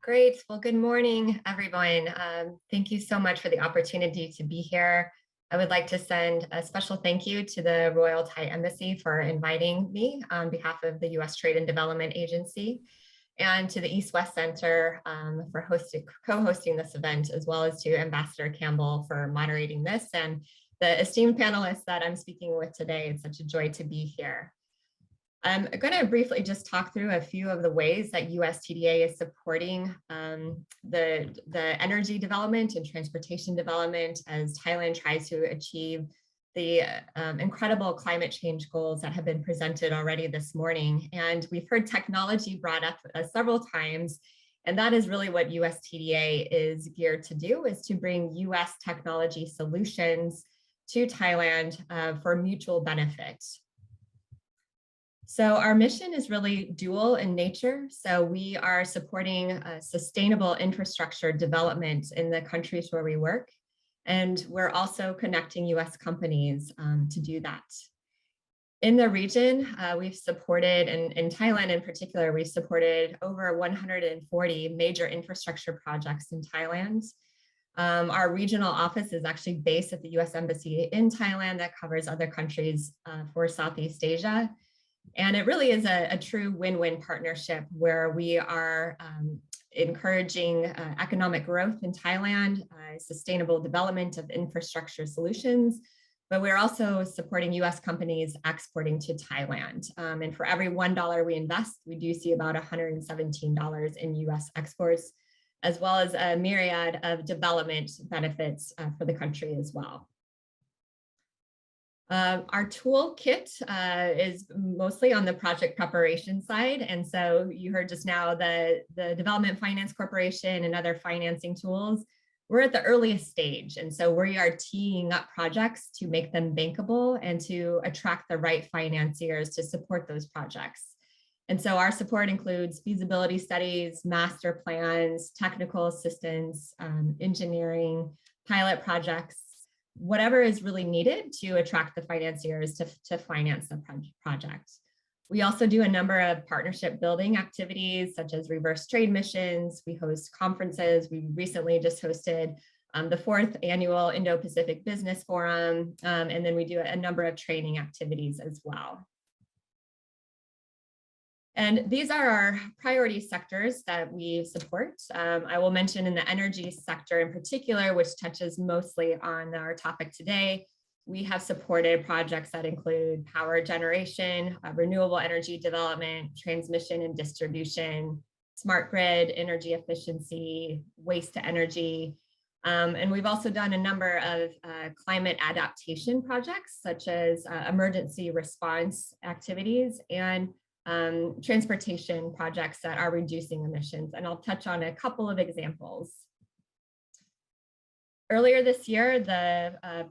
G: Great. Well, good morning, everyone. Thank you so much for the opportunity to be here. I would like to send a special thank you to the Royal Thai Embassy for inviting me on behalf of the U.S. Trade and Development Agency, and to the East-West Center for co-hosting this event, as well as to Ambassador Campbell for moderating this, and the esteemed panelists that I'm speaking with today. It's such a joy to be here. I'm going to briefly just talk through a few of the ways that USTDA is supporting the energy development and transportation development as Thailand tries to achieve the incredible climate change goals that have been presented already this morning. And we've heard technology brought up several times, and that is really what USTDA is geared to do, is to bring US technology solutions to Thailand for mutual benefit. So our mission is really dual in nature. So we are supporting sustainable infrastructure development in the countries where we work. And we're also connecting US companies to do that. In the region, we've supported, and in Thailand in particular, we've supported over 140 major infrastructure projects in Thailand. Our regional office is actually based at the US Embassy in Thailand that covers other countries for Southeast Asia. And it really is a true win-win partnership where we are encouraging economic growth in Thailand, sustainable development of infrastructure solutions, but we're also supporting US companies exporting to Thailand. And for every $1 we invest, we do see about $117 in US exports, as well as a myriad of development benefits for the country as well. Our toolkit is mostly on the project preparation side. And so you heard just now the Development Finance Corporation and other financing tools. We're at the earliest stage. And so we are teeing up projects to make them bankable and to attract the right financiers to support those projects. And so our support includes feasibility studies, master plans, technical assistance, engineering, pilot projects, whatever is really needed to attract the financiers to finance the project. We also do a number of partnership building activities, such as reverse trade missions. We host conferences. We recently just hosted the 4th annual Indo-Pacific Business Forum, and then we do a number of training activities as well. And these are our priority sectors that we support. I will mention in the energy sector in particular, which touches mostly on our topic today, we have supported projects that include power generation, renewable energy development, transmission and distribution, smart grid, energy efficiency, waste to energy. And we've also done a number of climate adaptation projects, such as emergency response activities and transportation projects that are reducing emissions. And I'll touch on a couple of examples. Earlier this year,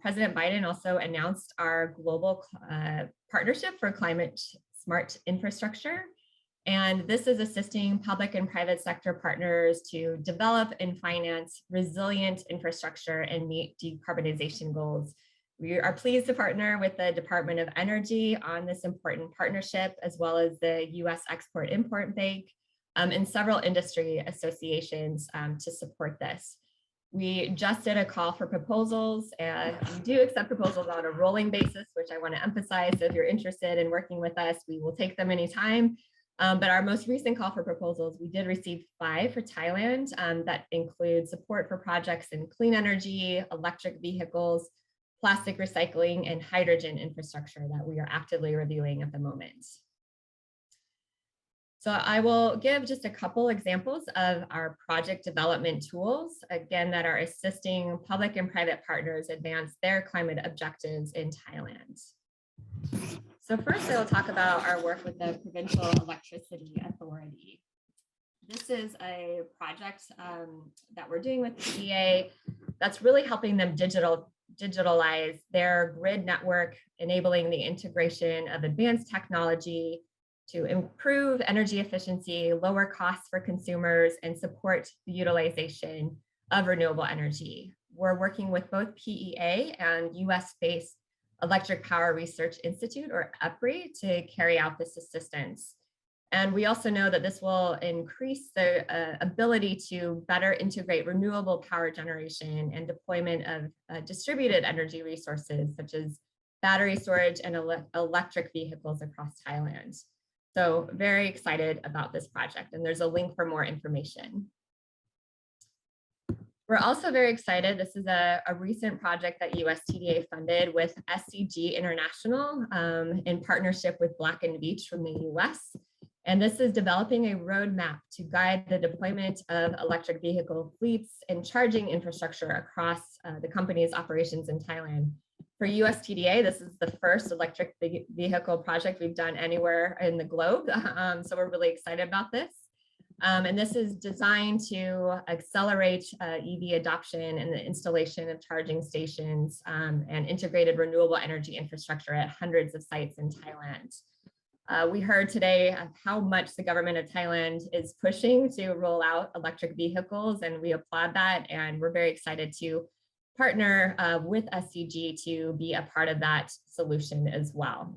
G: President Biden also announced our global partnership for climate smart infrastructure. And this is assisting public and private sector partners to develop and finance resilient infrastructure and meet decarbonization goals. We are pleased to partner with the Department of Energy on this important partnership, as well as the US Export-Import Bank and several industry associations to support this. We just did a call for proposals, and we do accept proposals on a rolling basis, which I want to emphasize. So if you're interested in working with us, we will take them anytime. But our most recent call for proposals, we did receive 5 for Thailand that include support for projects in clean energy, electric vehicles, plastic recycling, and hydrogen infrastructure that we are actively reviewing at the moment. So I will give just a couple examples of our project development tools, again, that are assisting public and private partners advance their climate objectives in Thailand. So first, I will talk about our work with the Provincial Electricity Authority. This is a project that we're doing with the PA that's really helping them digitalize their grid network, enabling the integration of advanced technology to improve energy efficiency, lower costs for consumers, and support the utilization of renewable energy. We're working with both PEA and US-based Electric Power Research Institute, or EPRI, to carry out this assistance. And we also know that this will increase the ability to better integrate renewable power generation and deployment of distributed energy resources, such as battery storage and electric vehicles across Thailand. So very excited about this project, and there's a link for more information. We're also very excited. This is a recent project that USTDA funded with SCG International in partnership with Black & Veatch from the US. And this is developing a roadmap to guide the deployment of electric vehicle fleets and charging infrastructure across the company's operations in Thailand. For USTDA, this is the first electric vehicle project we've done anywhere in the globe. So we're really excited about this. And this is designed to accelerate EV adoption and the installation of charging stations and integrated renewable energy infrastructure at hundreds of sites in Thailand. We heard today how much the government of Thailand is pushing to roll out electric vehicles, and we applaud that. And we're very excited to partner with SCG to be a part of that solution as well.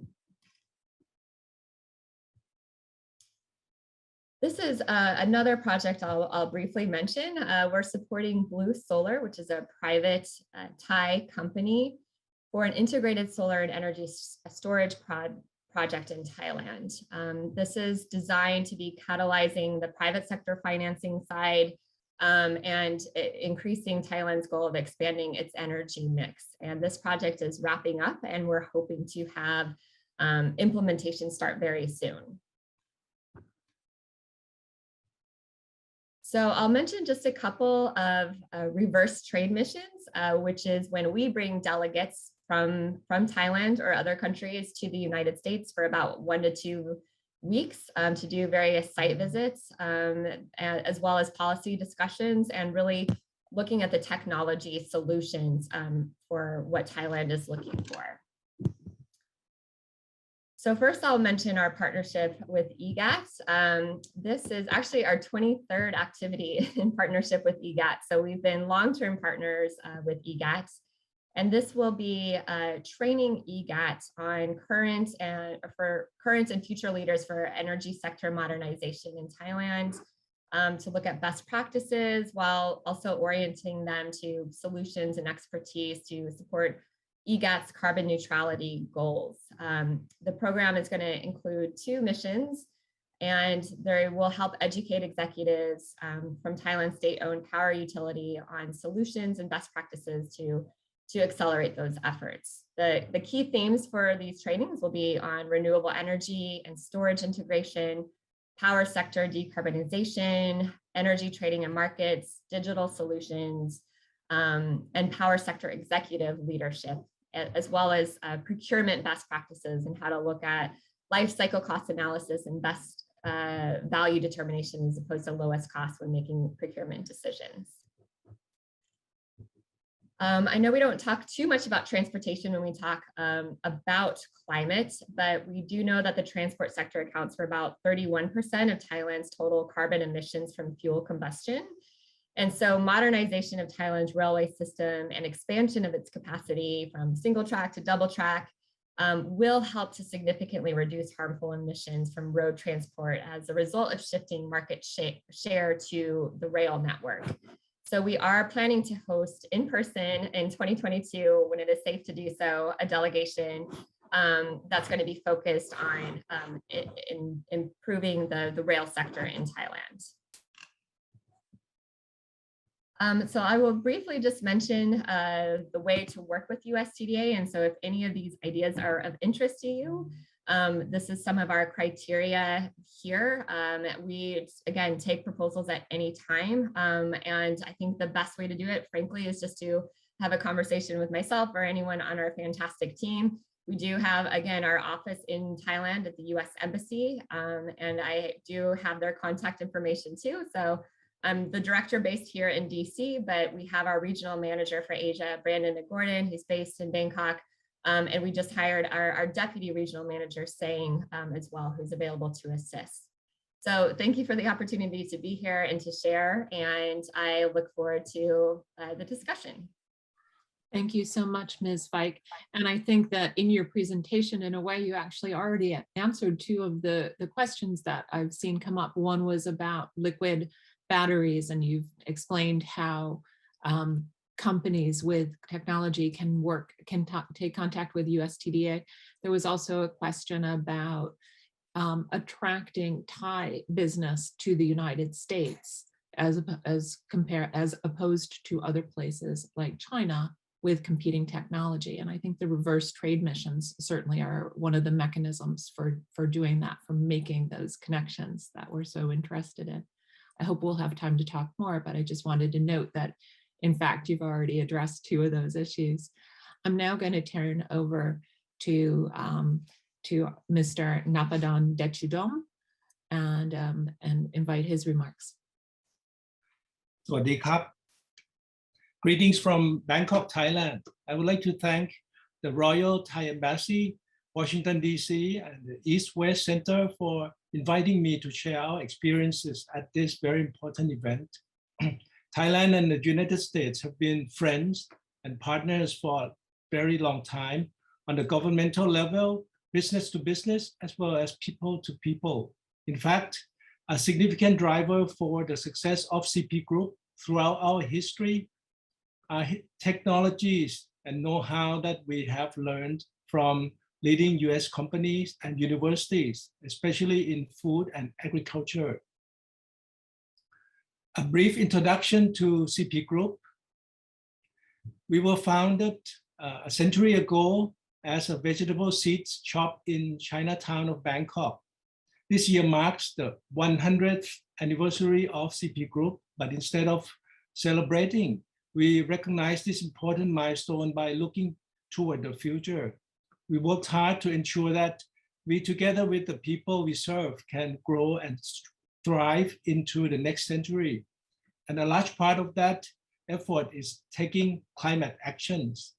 G: This is another project I'll briefly mention. We're supporting Blue Solar, which is a private Thai company, for an integrated solar and energy storage project in Thailand. This is designed to be catalyzing the private sector financing side and increasing Thailand's goal of expanding its energy mix. And this project is wrapping up, and we're hoping to have implementation start very soon. So I'll mention just a couple of reverse trade missions, which is when we bring delegates from Thailand or other countries to the United States for about 1 to 2 weeks to do various site visits, as well as policy discussions, and really looking at the technology solutions for what Thailand is looking for. So first I'll mention our partnership with EGAT. This is actually our 23rd activity in partnership with EGAT. So we've been long-term partners with EGAT. And this will be training EGAT on current and future leaders for energy sector modernization in Thailand, to look at best practices while also orienting them to solutions and expertise to support EGAT's carbon neutrality goals. The program is going to include 2 missions, and they will help educate executives from Thailand's state-owned power utility on solutions and best practices to accelerate those efforts. The key themes for these trainings will be on renewable energy and storage integration, power sector decarbonization, energy trading and markets, digital solutions, and power sector executive leadership, as well as procurement best practices and how to look at life cycle cost analysis and best value determination as opposed to lowest cost when making procurement decisions. I know we don't talk too much about transportation when we talk about climate, but we do know that the transport sector accounts for about 31% of Thailand's total carbon emissions from fuel combustion. And so modernization of Thailand's railway system and expansion of its capacity from single track to double track will help to significantly reduce harmful emissions from road transport as a result of shifting market share to the rail network. So we are planning to host in person in 2022, when it is safe to do so, a delegation that's going to be focused on improving the rail sector in Thailand. So I will briefly just mention the way to work with USTDA. And so if any of these ideas are of interest to you, this is some of our criteria here. We, again, take proposals at any time. And I think the best way to do it, frankly, is just to have a conversation with myself or anyone on our fantastic team. We do have, again, our office in Thailand at the US Embassy, and I do have their contact information too. So I'm the director based here in DC, but we have our regional manager for Asia, Brandon Gordon, who's based in Bangkok. And we just hired our deputy regional manager, Sang, as well, who's available to assist. So thank you for the opportunity to be here and to share, and I look forward to the discussion.
B: Thank you so much, Ms. Fike. And I think that in your presentation, in a way, you actually already answered 2 of the questions that I've seen come up. One was about liquid batteries, and you've explained how companies with technology can take contact with USTDA. There was also a question about attracting Thai business to the United States as opposed to other places like China with competing technology. And I think the reverse trade missions certainly are one of the mechanisms for doing that, for making those connections that we're so interested in. I hope we'll have time to talk more, but I just wanted to note that, in fact, you've already addressed 2 of those issues. I'm now going to turn over to Mr. Napadon Dechudom and invite his remarks.
H: สวัสดีครับ Greetings from Bangkok, Thailand. I would like to thank the Royal Thai Embassy, Washington, D.C. and the East-West Center for inviting me to share our experiences at this very important event. Thailand and the United States have been friends and partners for a very long time on the governmental level, business to business, as well as people to people. In fact, a significant driver for the success of CP Group throughout our history are technologies and know-how that we have learned from leading US companies and universities, especially in food and agriculture. A brief introduction to CP Group. We were founded a century ago as a vegetable seeds shop in Chinatown of Bangkok. This year marks the 100th anniversary of CP Group, but instead of celebrating, we recognize this important milestone by looking toward the future. We worked hard to ensure that we, together with the people we serve, can grow and thrive into the next century. And a large part of that effort is taking climate actions.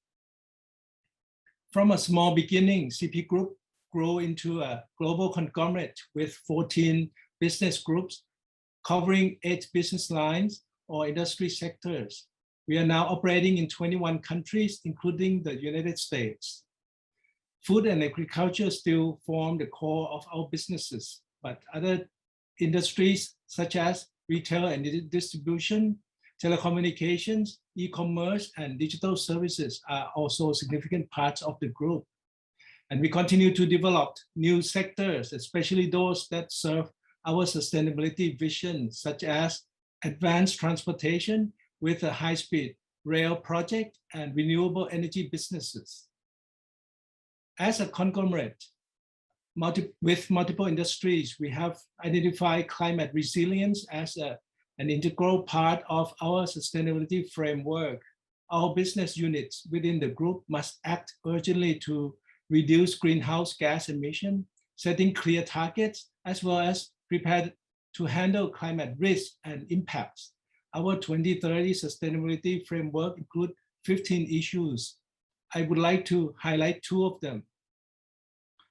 H: From a small beginning, CP Group grew into a global conglomerate with 14 business groups covering 8 business lines or industry sectors. We are now operating in 21 countries, including the United States. Food and agriculture still form the core of our businesses, but other industries such as retail and distribution, telecommunications, e-commerce, and digital services are also significant parts of the group. And we continue to develop new sectors, especially those that serve our sustainability vision, such as advanced transportation with a high-speed rail project and renewable energy businesses. As a conglomerate with multiple industries, we have identified climate resilience as an integral part of our sustainability framework. Our business units within the group must act urgently to reduce greenhouse gas emission, setting clear targets, as well as prepare to handle climate risk and impacts. Our 2030 sustainability framework includes 15 issues. I would like to highlight 2 of them.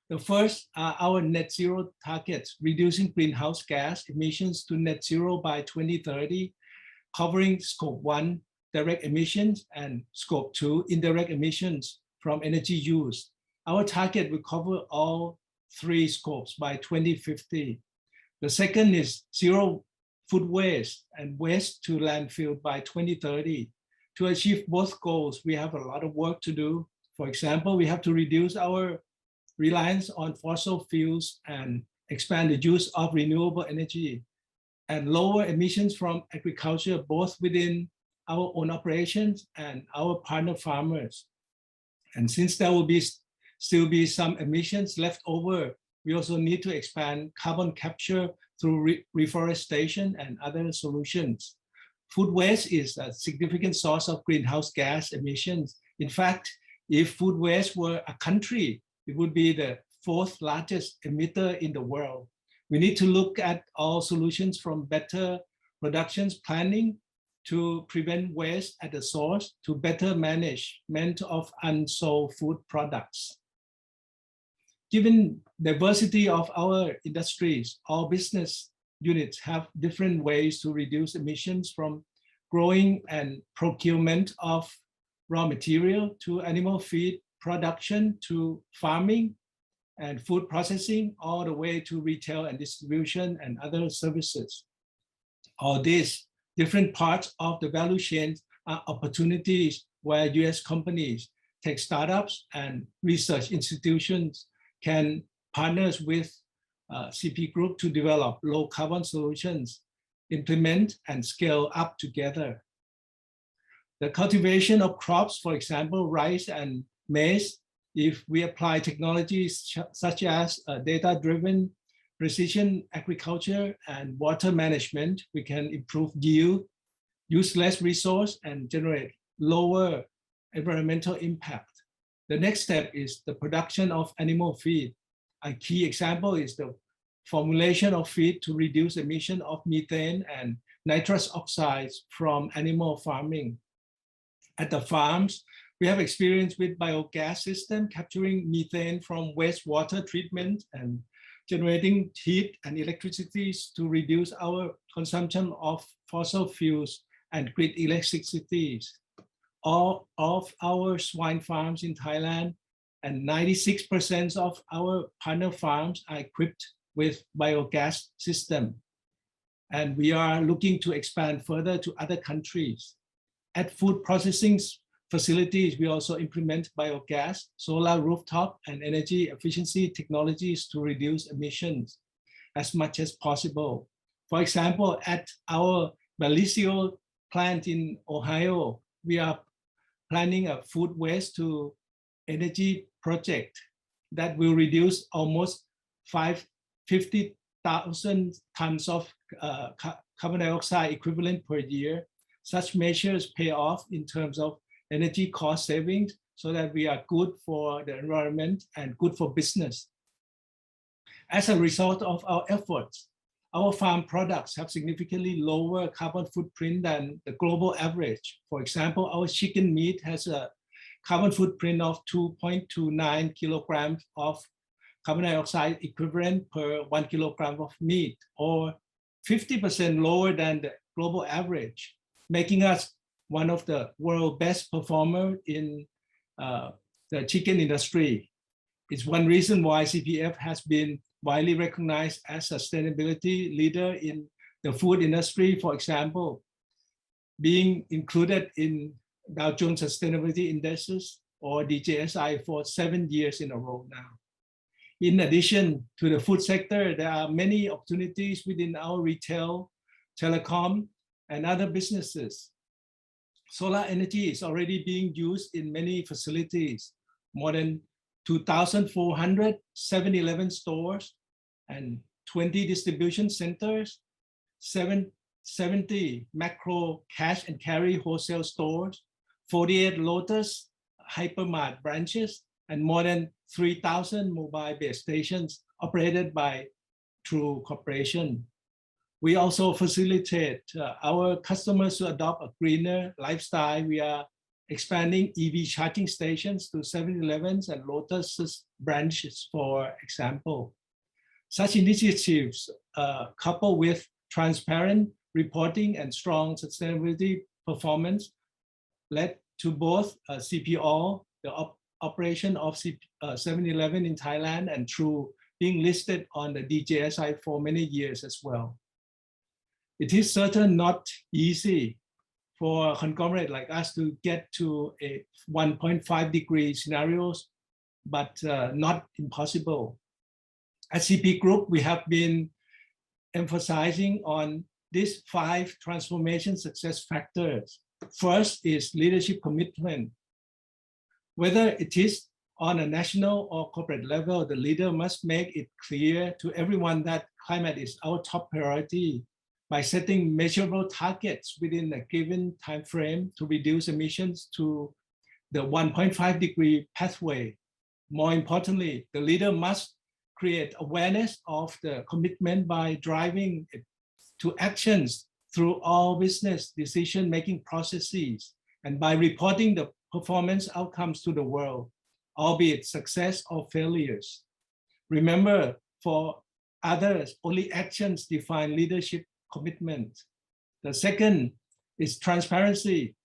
H: The first are our net zero targets, reducing greenhouse gas emissions to net zero by 2030, covering scope 1 direct emissions and scope 2 indirect emissions from energy use. Our target will cover all 3 scopes by 2050. The second is zero food waste and waste to landfill by 2030. To achieve both goals, we have a lot of work to do. For example, we have to reduce our reliance on fossil fuels and expand the use of renewable energy and lower emissions from agriculture, both within our own operations and our partner farmers. And since there will still be some emissions left over, we also need to expand carbon capture through reforestation and other solutions. Food waste is a significant source of greenhouse gas emissions. In fact, if food waste were a country, it would be the 4th largest emitter in the world. We need to look at all solutions from better productions planning to prevent waste at the source to better management of unsold food products. Given diversity of our industries, all business units have different ways to reduce emissions, from growing and procurement of raw material to animal feed production to farming and food processing, all the way to retail and distribution and other services. All these different parts of the value chain are opportunities where US companies, tech startups, and research institutions can partner with CP Group to develop low carbon solutions, implement and scale up together. The cultivation of crops, for example, rice and maize, if we apply technologies such as data-driven precision agriculture and water management, we can improve yield, use less resource, and generate lower environmental impact. The next step is the production of animal feed. A key example is the formulation of feed to reduce emission of methane and nitrous oxides from animal farming. At the farms, we have experience with biogas system capturing methane from wastewater treatment and generating heat and electricity to reduce our consumption of fossil fuels and grid electricity. All of our swine farms in Thailand and 96% of our partner farms are equipped with biogas system. And we are looking to expand further to other countries. At food processing facilities, we also implement biogas, solar rooftop, and energy efficiency technologies to reduce emissions as much as possible. For example, at our Belize plant in Ohio, we are planning a food waste to energy project that will reduce almost 50,000 tons of carbon dioxide equivalent per year. Such measures pay off in terms of energy cost savings so that we are good for the environment and good for business. As a result of our efforts, our farm products have significantly lower carbon footprint than the global average. For example, our chicken meat has a carbon footprint of 2.29 kilograms of carbon dioxide equivalent per 1 kilogram of meat, or 50% lower than the global average, making us one of the world's best performers in the chicken industry. It's one reason why CPF has been widely recognized as a sustainability leader in the food industry. For example, being included in Dow Jones Sustainability Indices or DJSI for 7 years in a row now. In addition to the food sector, there are many opportunities within our retail, telecom, and other businesses. Solar energy is already being used in many facilities, more than 2,400 7-Eleven stores and 20 distribution centers, 70 macro cash and carry wholesale stores, 48 Lotus Hypermart branches, and more than 3,000 mobile base stations operated by True Corporation. We also facilitate our customers to adopt a greener lifestyle. We are expanding EV charging stations to 7-Elevens and Lotus branches, for example. Such initiatives, coupled with transparent reporting and strong sustainability performance, led to both CPO, the operation of 7-Eleven in Thailand, and True being listed on the DJSI for many years as well. It is certainly not easy for a conglomerate like us to get to a 1.5 degree scenarios, but not impossible. At CP Group, we have been emphasizing on these 5 transformation success factors. First is leadership commitment. Whether it is on a national or corporate level, the leader must make it clear to everyone that climate is our top priority by setting measurable targets within a given time frame to reduce emissions to the 1.5 degree pathway. More importantly, the leader must create awareness of the commitment by driving it to actions through all business decision-making processes and by reporting the performance outcomes to the world, albeit success or failures. Remember, for others, only actions define leadership commitment. The second is transparency.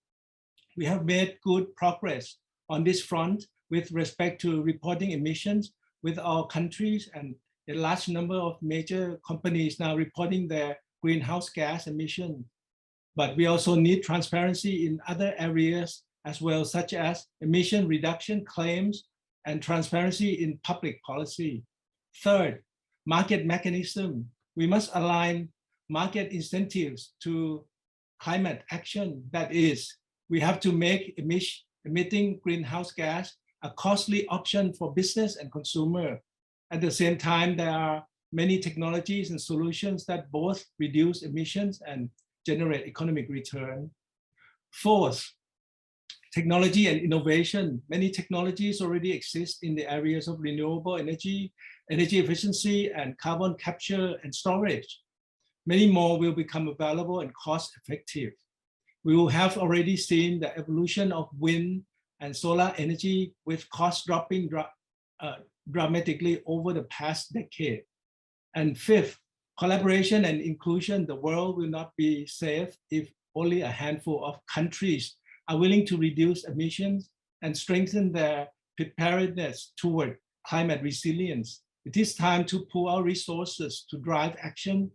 H: We have made good progress on this front with respect to reporting emissions with our countries, and a large number of major companies now reporting their greenhouse gas emissions. But we also need transparency in other areas as well, such as emission reduction claims and transparency in public policy. Third, market mechanism. We must align market incentives to climate action. That is, we have to make emitting greenhouse gas a costly option for business and consumer. At the same time, there are many technologies and solutions that both reduce emissions and generate economic return. Fourth, Technology and innovation. Many technologies already exist in the areas of renewable energy, energy efficiency, and carbon capture and storage. Many more will become available and cost effective. We will have already seen the evolution of wind and solar energy with costs dropping dramatically over the past decade. And fifth, collaboration and inclusion. The world will not be safe if only a handful of countries are willing to reduce emissions and strengthen their preparedness toward climate resilience. It is time to pool our resources to drive action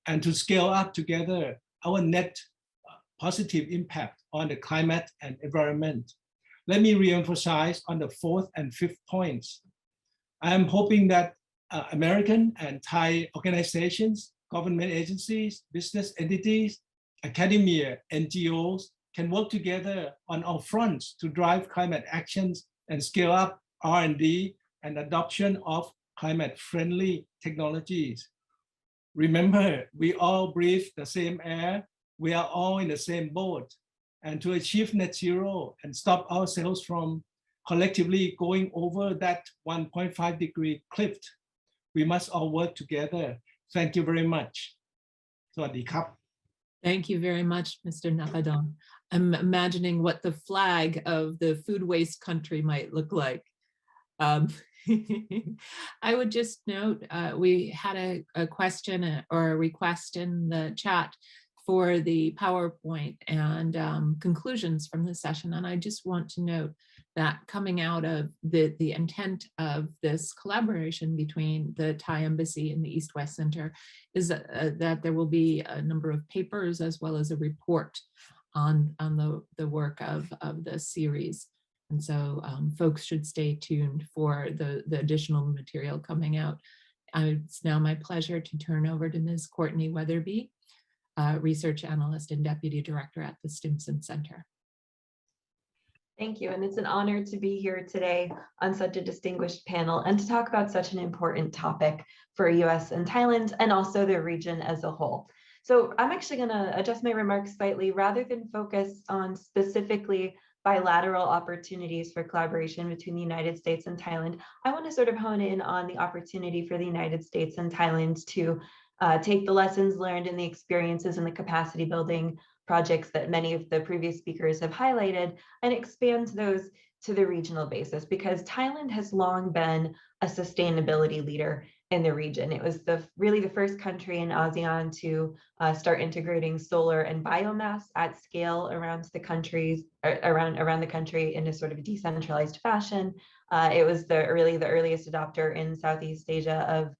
H: and to scale up together our net positive impact on the climate and environment. Let me reemphasize on the fourth and fifth points. I am hoping that American and Thai organizations, government agencies, business entities, academia, NGOs can work together on all fronts to drive climate actions and scale up R&D and adoption of climate-friendly technologies. Remember, we all breathe the same air. We are all in the same boat. And to achieve net zero and stop ourselves from collectively going over that 1.5 degree cliff, we must all work together. Thank you very much. สวัสดีครับ
B: Thank you very much, Mr. Nakadon. I'm imagining what the flag of the food waste country might look like. I would just note, we had a question or a request in the chat for the PowerPoint and conclusions from the session. And I just want to note that coming out of the intent of this collaboration between the Thai Embassy and the East-West Center is that there will be a number of papers as well as a report on the work of the series. And so folks should stay tuned for the additional material coming out. It's now my pleasure to turn over to Ms. Courtney Weatherby, Research Analyst and Deputy Director at the Stimson Center.
I: Thank you, and it's an honor to be here today on such a distinguished panel and to talk about such an important topic for US and Thailand and also the region as a whole. So I'm actually going to adjust my remarks slightly. Rather than focus on specifically bilateral opportunities for collaboration between the United States and Thailand, I want to sort of hone in on the opportunity for the United States and Thailand to take the lessons learned and the experiences and the capacity building projects that many of the previous speakers have highlighted and expand those to the regional basis, because Thailand has long been a sustainability leader in the region. It was really the first country in ASEAN to start integrating solar and biomass at scale around the country in a sort of decentralized fashion. It was really the earliest adopter in Southeast Asia of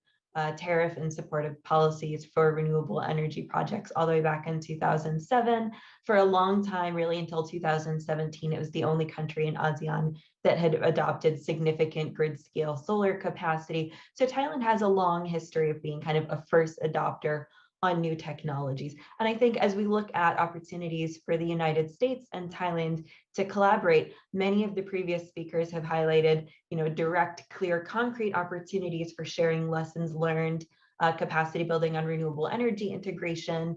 I: tariff and supportive policies for renewable energy projects all the way back in 2007. For a long time, really until 2017, it was the only country in ASEAN that had adopted significant grid scale solar capacity. So Thailand has a long history of being kind of a first adopter on new technologies. And I think as we look at opportunities for the United States and Thailand to collaborate, many of the previous speakers have highlighted, direct, clear, concrete opportunities for sharing lessons learned, capacity building on renewable energy integration,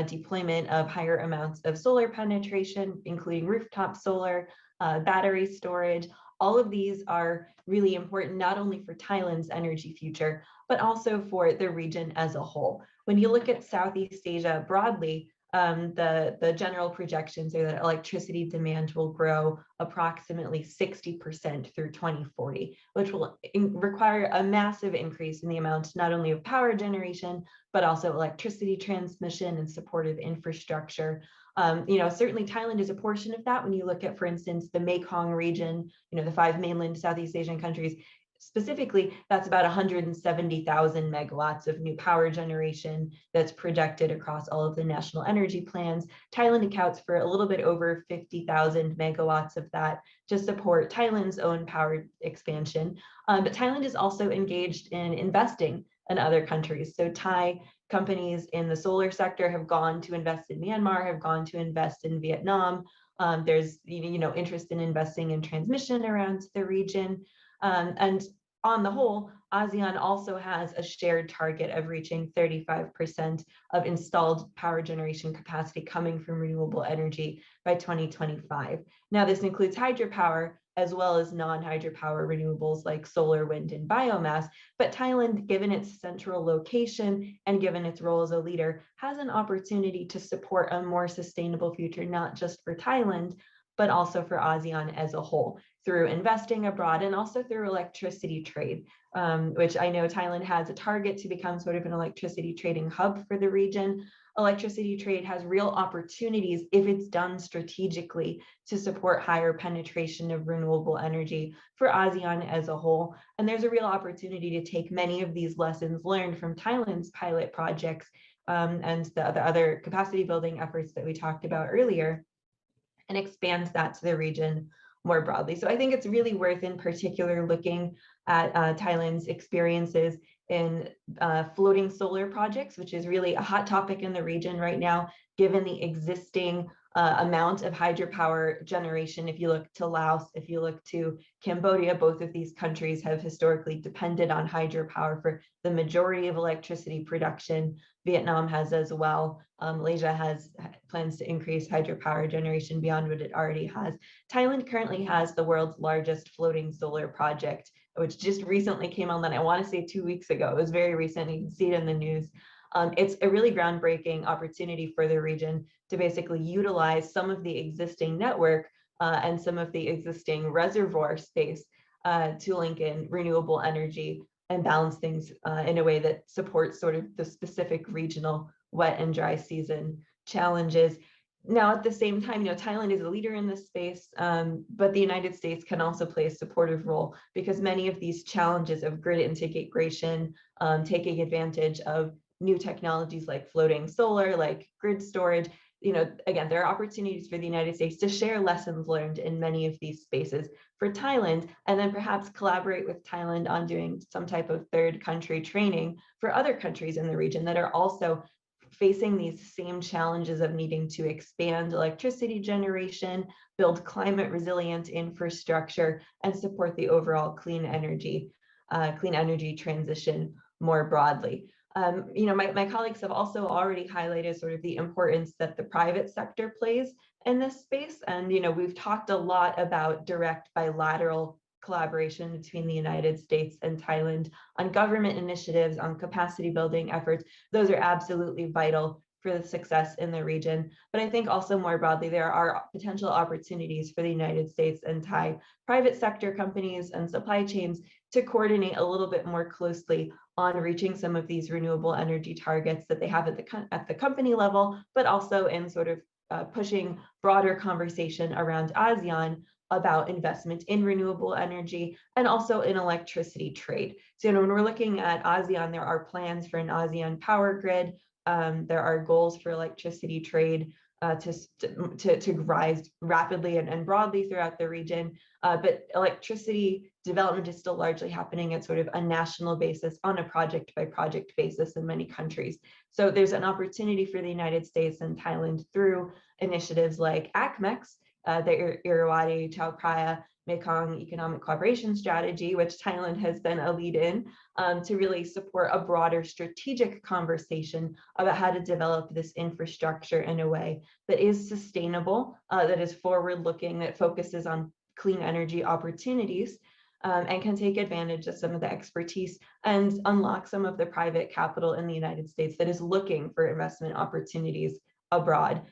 I: deployment of higher amounts of solar penetration, including rooftop solar, battery storage. All of these are really important, not only for Thailand's energy future, but also for the region as a whole. When you look at Southeast Asia broadly, the general projections are that electricity demand will grow approximately 60% through 2040, which will require a massive increase in the amount not only of power generation, but also electricity transmission and supportive infrastructure. Certainly Thailand is a portion of that. When you look at, for instance, the Mekong region, the 5 mainland Southeast Asian countries, specifically, that's about 170,000 megawatts of new power generation that's projected across all of the national energy plans. Thailand accounts for a little bit over 50,000 megawatts of that to support Thailand's own power expansion. But Thailand is also engaged in investing in other countries. So Thai companies in the solar sector have gone to invest in Myanmar, have gone to invest in Vietnam. There's interest in investing in transmission around the region. And on the whole, ASEAN also has a shared target of reaching 35% of installed power generation capacity coming from renewable energy by 2025. Now, this includes hydropower as well as non-hydropower renewables like solar, wind, and biomass. But Thailand, given its central location and given its role as a leader, has an opportunity to support a more sustainable future, not just for Thailand, but also for ASEAN as a whole, through investing abroad and also through electricity trade, which I know Thailand has a target to become sort of an electricity trading hub for the region. Electricity trade has real opportunities if it's done strategically to support higher penetration of renewable energy for ASEAN as a whole. And there's a real opportunity to take many of these lessons learned from Thailand's pilot projects and the other capacity building efforts that we talked about earlier, and expand that to the region more broadly. So I think it's really worth in particular looking at Thailand's experiences in floating solar projects, which is really a hot topic in the region right now, given the existing amount of hydropower generation. If you look to Laos, if you look to Cambodia, both of these countries have historically depended on hydropower for the majority of electricity production. Vietnam has as well. Malaysia has plans to increase hydropower generation beyond what it already has. Thailand currently has the world's largest floating solar project, which just recently came on, that I want to say 2 weeks ago. It was very recent. You can see it in the news. It's a really groundbreaking opportunity for the region to basically utilize some of the existing network and some of the existing reservoir space to link in renewable energy and balance things in a way that supports sort of the specific regional wet and dry season challenges. Now, at the same time, Thailand is a leader in this space, but the United States can also play a supportive role, because many of these challenges of grid integration, taking advantage of new technologies like floating solar, like grid storage, again, there are opportunities for the United States to share lessons learned in many of these spaces for Thailand, and then perhaps collaborate with Thailand on doing some type of third country training for other countries in the region that are also facing these same challenges of needing to expand electricity generation, build climate resilient infrastructure, and support the overall clean energy transition more broadly. My colleagues have also already highlighted sort of the importance that the private sector plays in this space. And, we've talked a lot about direct bilateral collaboration between the United States and Thailand on government initiatives, on capacity building efforts. Those are absolutely vital for the success in the region. But I think also more broadly, there are potential opportunities for the United States and Thai private sector companies and supply chains to coordinate a little bit more closely on reaching some of these renewable energy targets that they have at the company level, but also in sort of pushing broader conversation around ASEAN about investment in renewable energy and also in electricity trade. So when we're looking at ASEAN, there are plans for an ASEAN power grid. There are goals for electricity trade to rise rapidly and broadly throughout the region. But electricity development is still largely happening at sort of a national basis, on a project by project basis in many countries. So there's an opportunity for the United States and Thailand through initiatives like APEC, the Irrawaddy Chao Phraya Mekong Economic Cooperation Strategy, which Thailand has been a lead in, to really support a broader strategic conversation about how to develop this infrastructure in a way that is sustainable, that is forward-looking, that focuses on clean energy opportunities, and can take advantage of some of the expertise and unlock some of the private capital in the United States that is looking for investment opportunities abroad.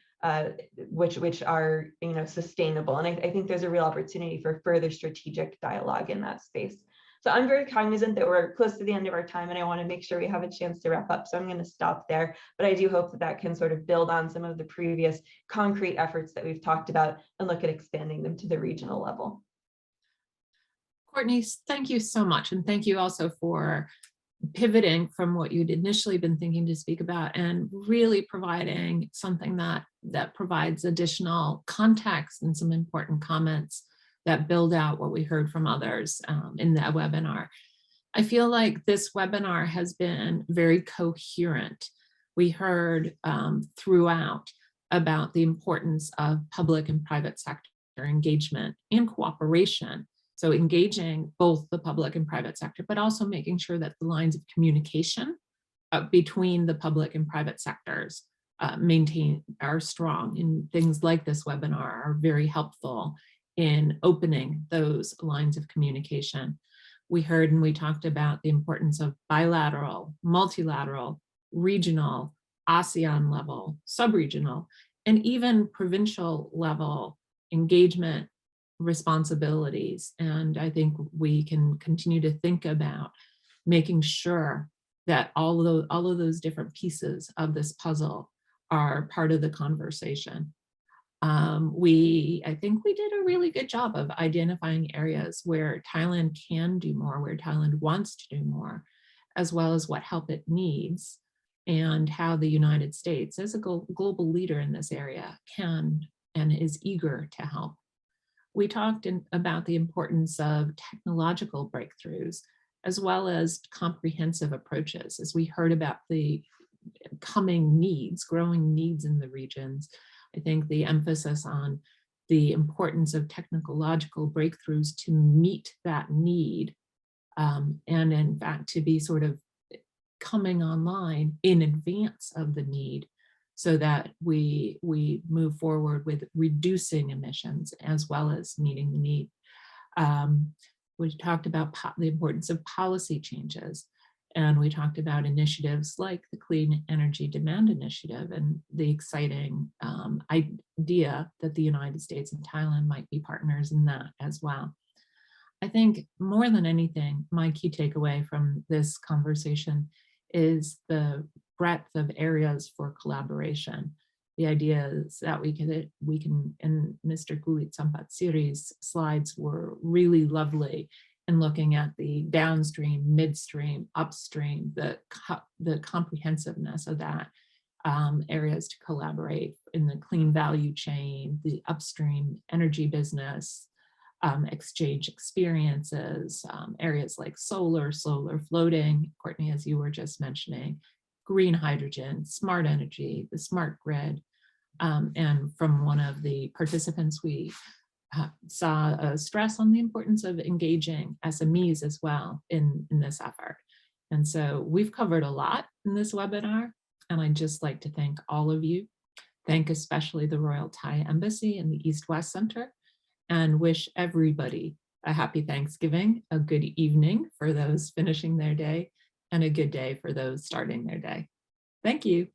I: Which are sustainable. And I think there's a real opportunity for further strategic dialogue in that space. So I'm very cognizant that we're close to the end of our time, and I want to make sure we have a chance to wrap up. So I'm going to stop there, but I do hope that can sort of build on some of the previous concrete efforts that we've talked about and look at expanding them to the regional level.
B: Courtney, thank you so much. And thank you also for pivoting from what you'd initially been thinking to speak about and really providing something that provides additional context and some important comments that build out what we heard from others in the webinar. I feel like this webinar has been very coherent. We heard throughout about the importance of public and private sector engagement and cooperation So engaging both the public and private sector, but also making sure that the lines of communication between the public and private sectors are strong. And things like this webinar are very helpful in opening those lines of communication. We heard and we talked about the importance of bilateral, multilateral, regional, ASEAN level, sub-regional, and even provincial level engagement responsibilities. And I think we can continue to think about making sure that all of those different pieces of this puzzle are part of the conversation. I think we did a really good job of identifying areas where Thailand can do more, where Thailand wants to do more, as well as what help it needs, and how the United States, as a global leader in this area, can and is eager to help. We talked about the importance of technological breakthroughs, as well as comprehensive approaches, as we heard about the coming needs, growing needs in the regions. I think the emphasis on the importance of technological breakthroughs to meet that need, and in fact, to be sort of coming online in advance of the need, so that we move forward with reducing emissions as well as meeting the need. We talked about the importance of policy changes, and we talked about initiatives like the Clean Energy Demand Initiative and the exciting idea that the United States and Thailand might be partners in that as well. I think more than anything, my key takeaway from this conversation is the breadth of areas for collaboration. The idea is that we can, and Mr. Kulit Sampatsiri's slides were really lovely in looking at the downstream, midstream, upstream, the comprehensiveness of that, areas to collaborate in the clean value chain, the upstream energy business, exchange experiences, areas like solar floating, Courtney, as you were just mentioning, green hydrogen, smart energy, the smart grid. And from one of the participants, we saw a stress on the importance of engaging SMEs as well in this effort. And so we've covered a lot in this webinar, and I'd just like to thank all of you. Thank especially the Royal Thai Embassy and the East-West Center, and wish everybody a happy Thanksgiving, a good evening for those finishing their day, and a good day for those starting their day. Thank you.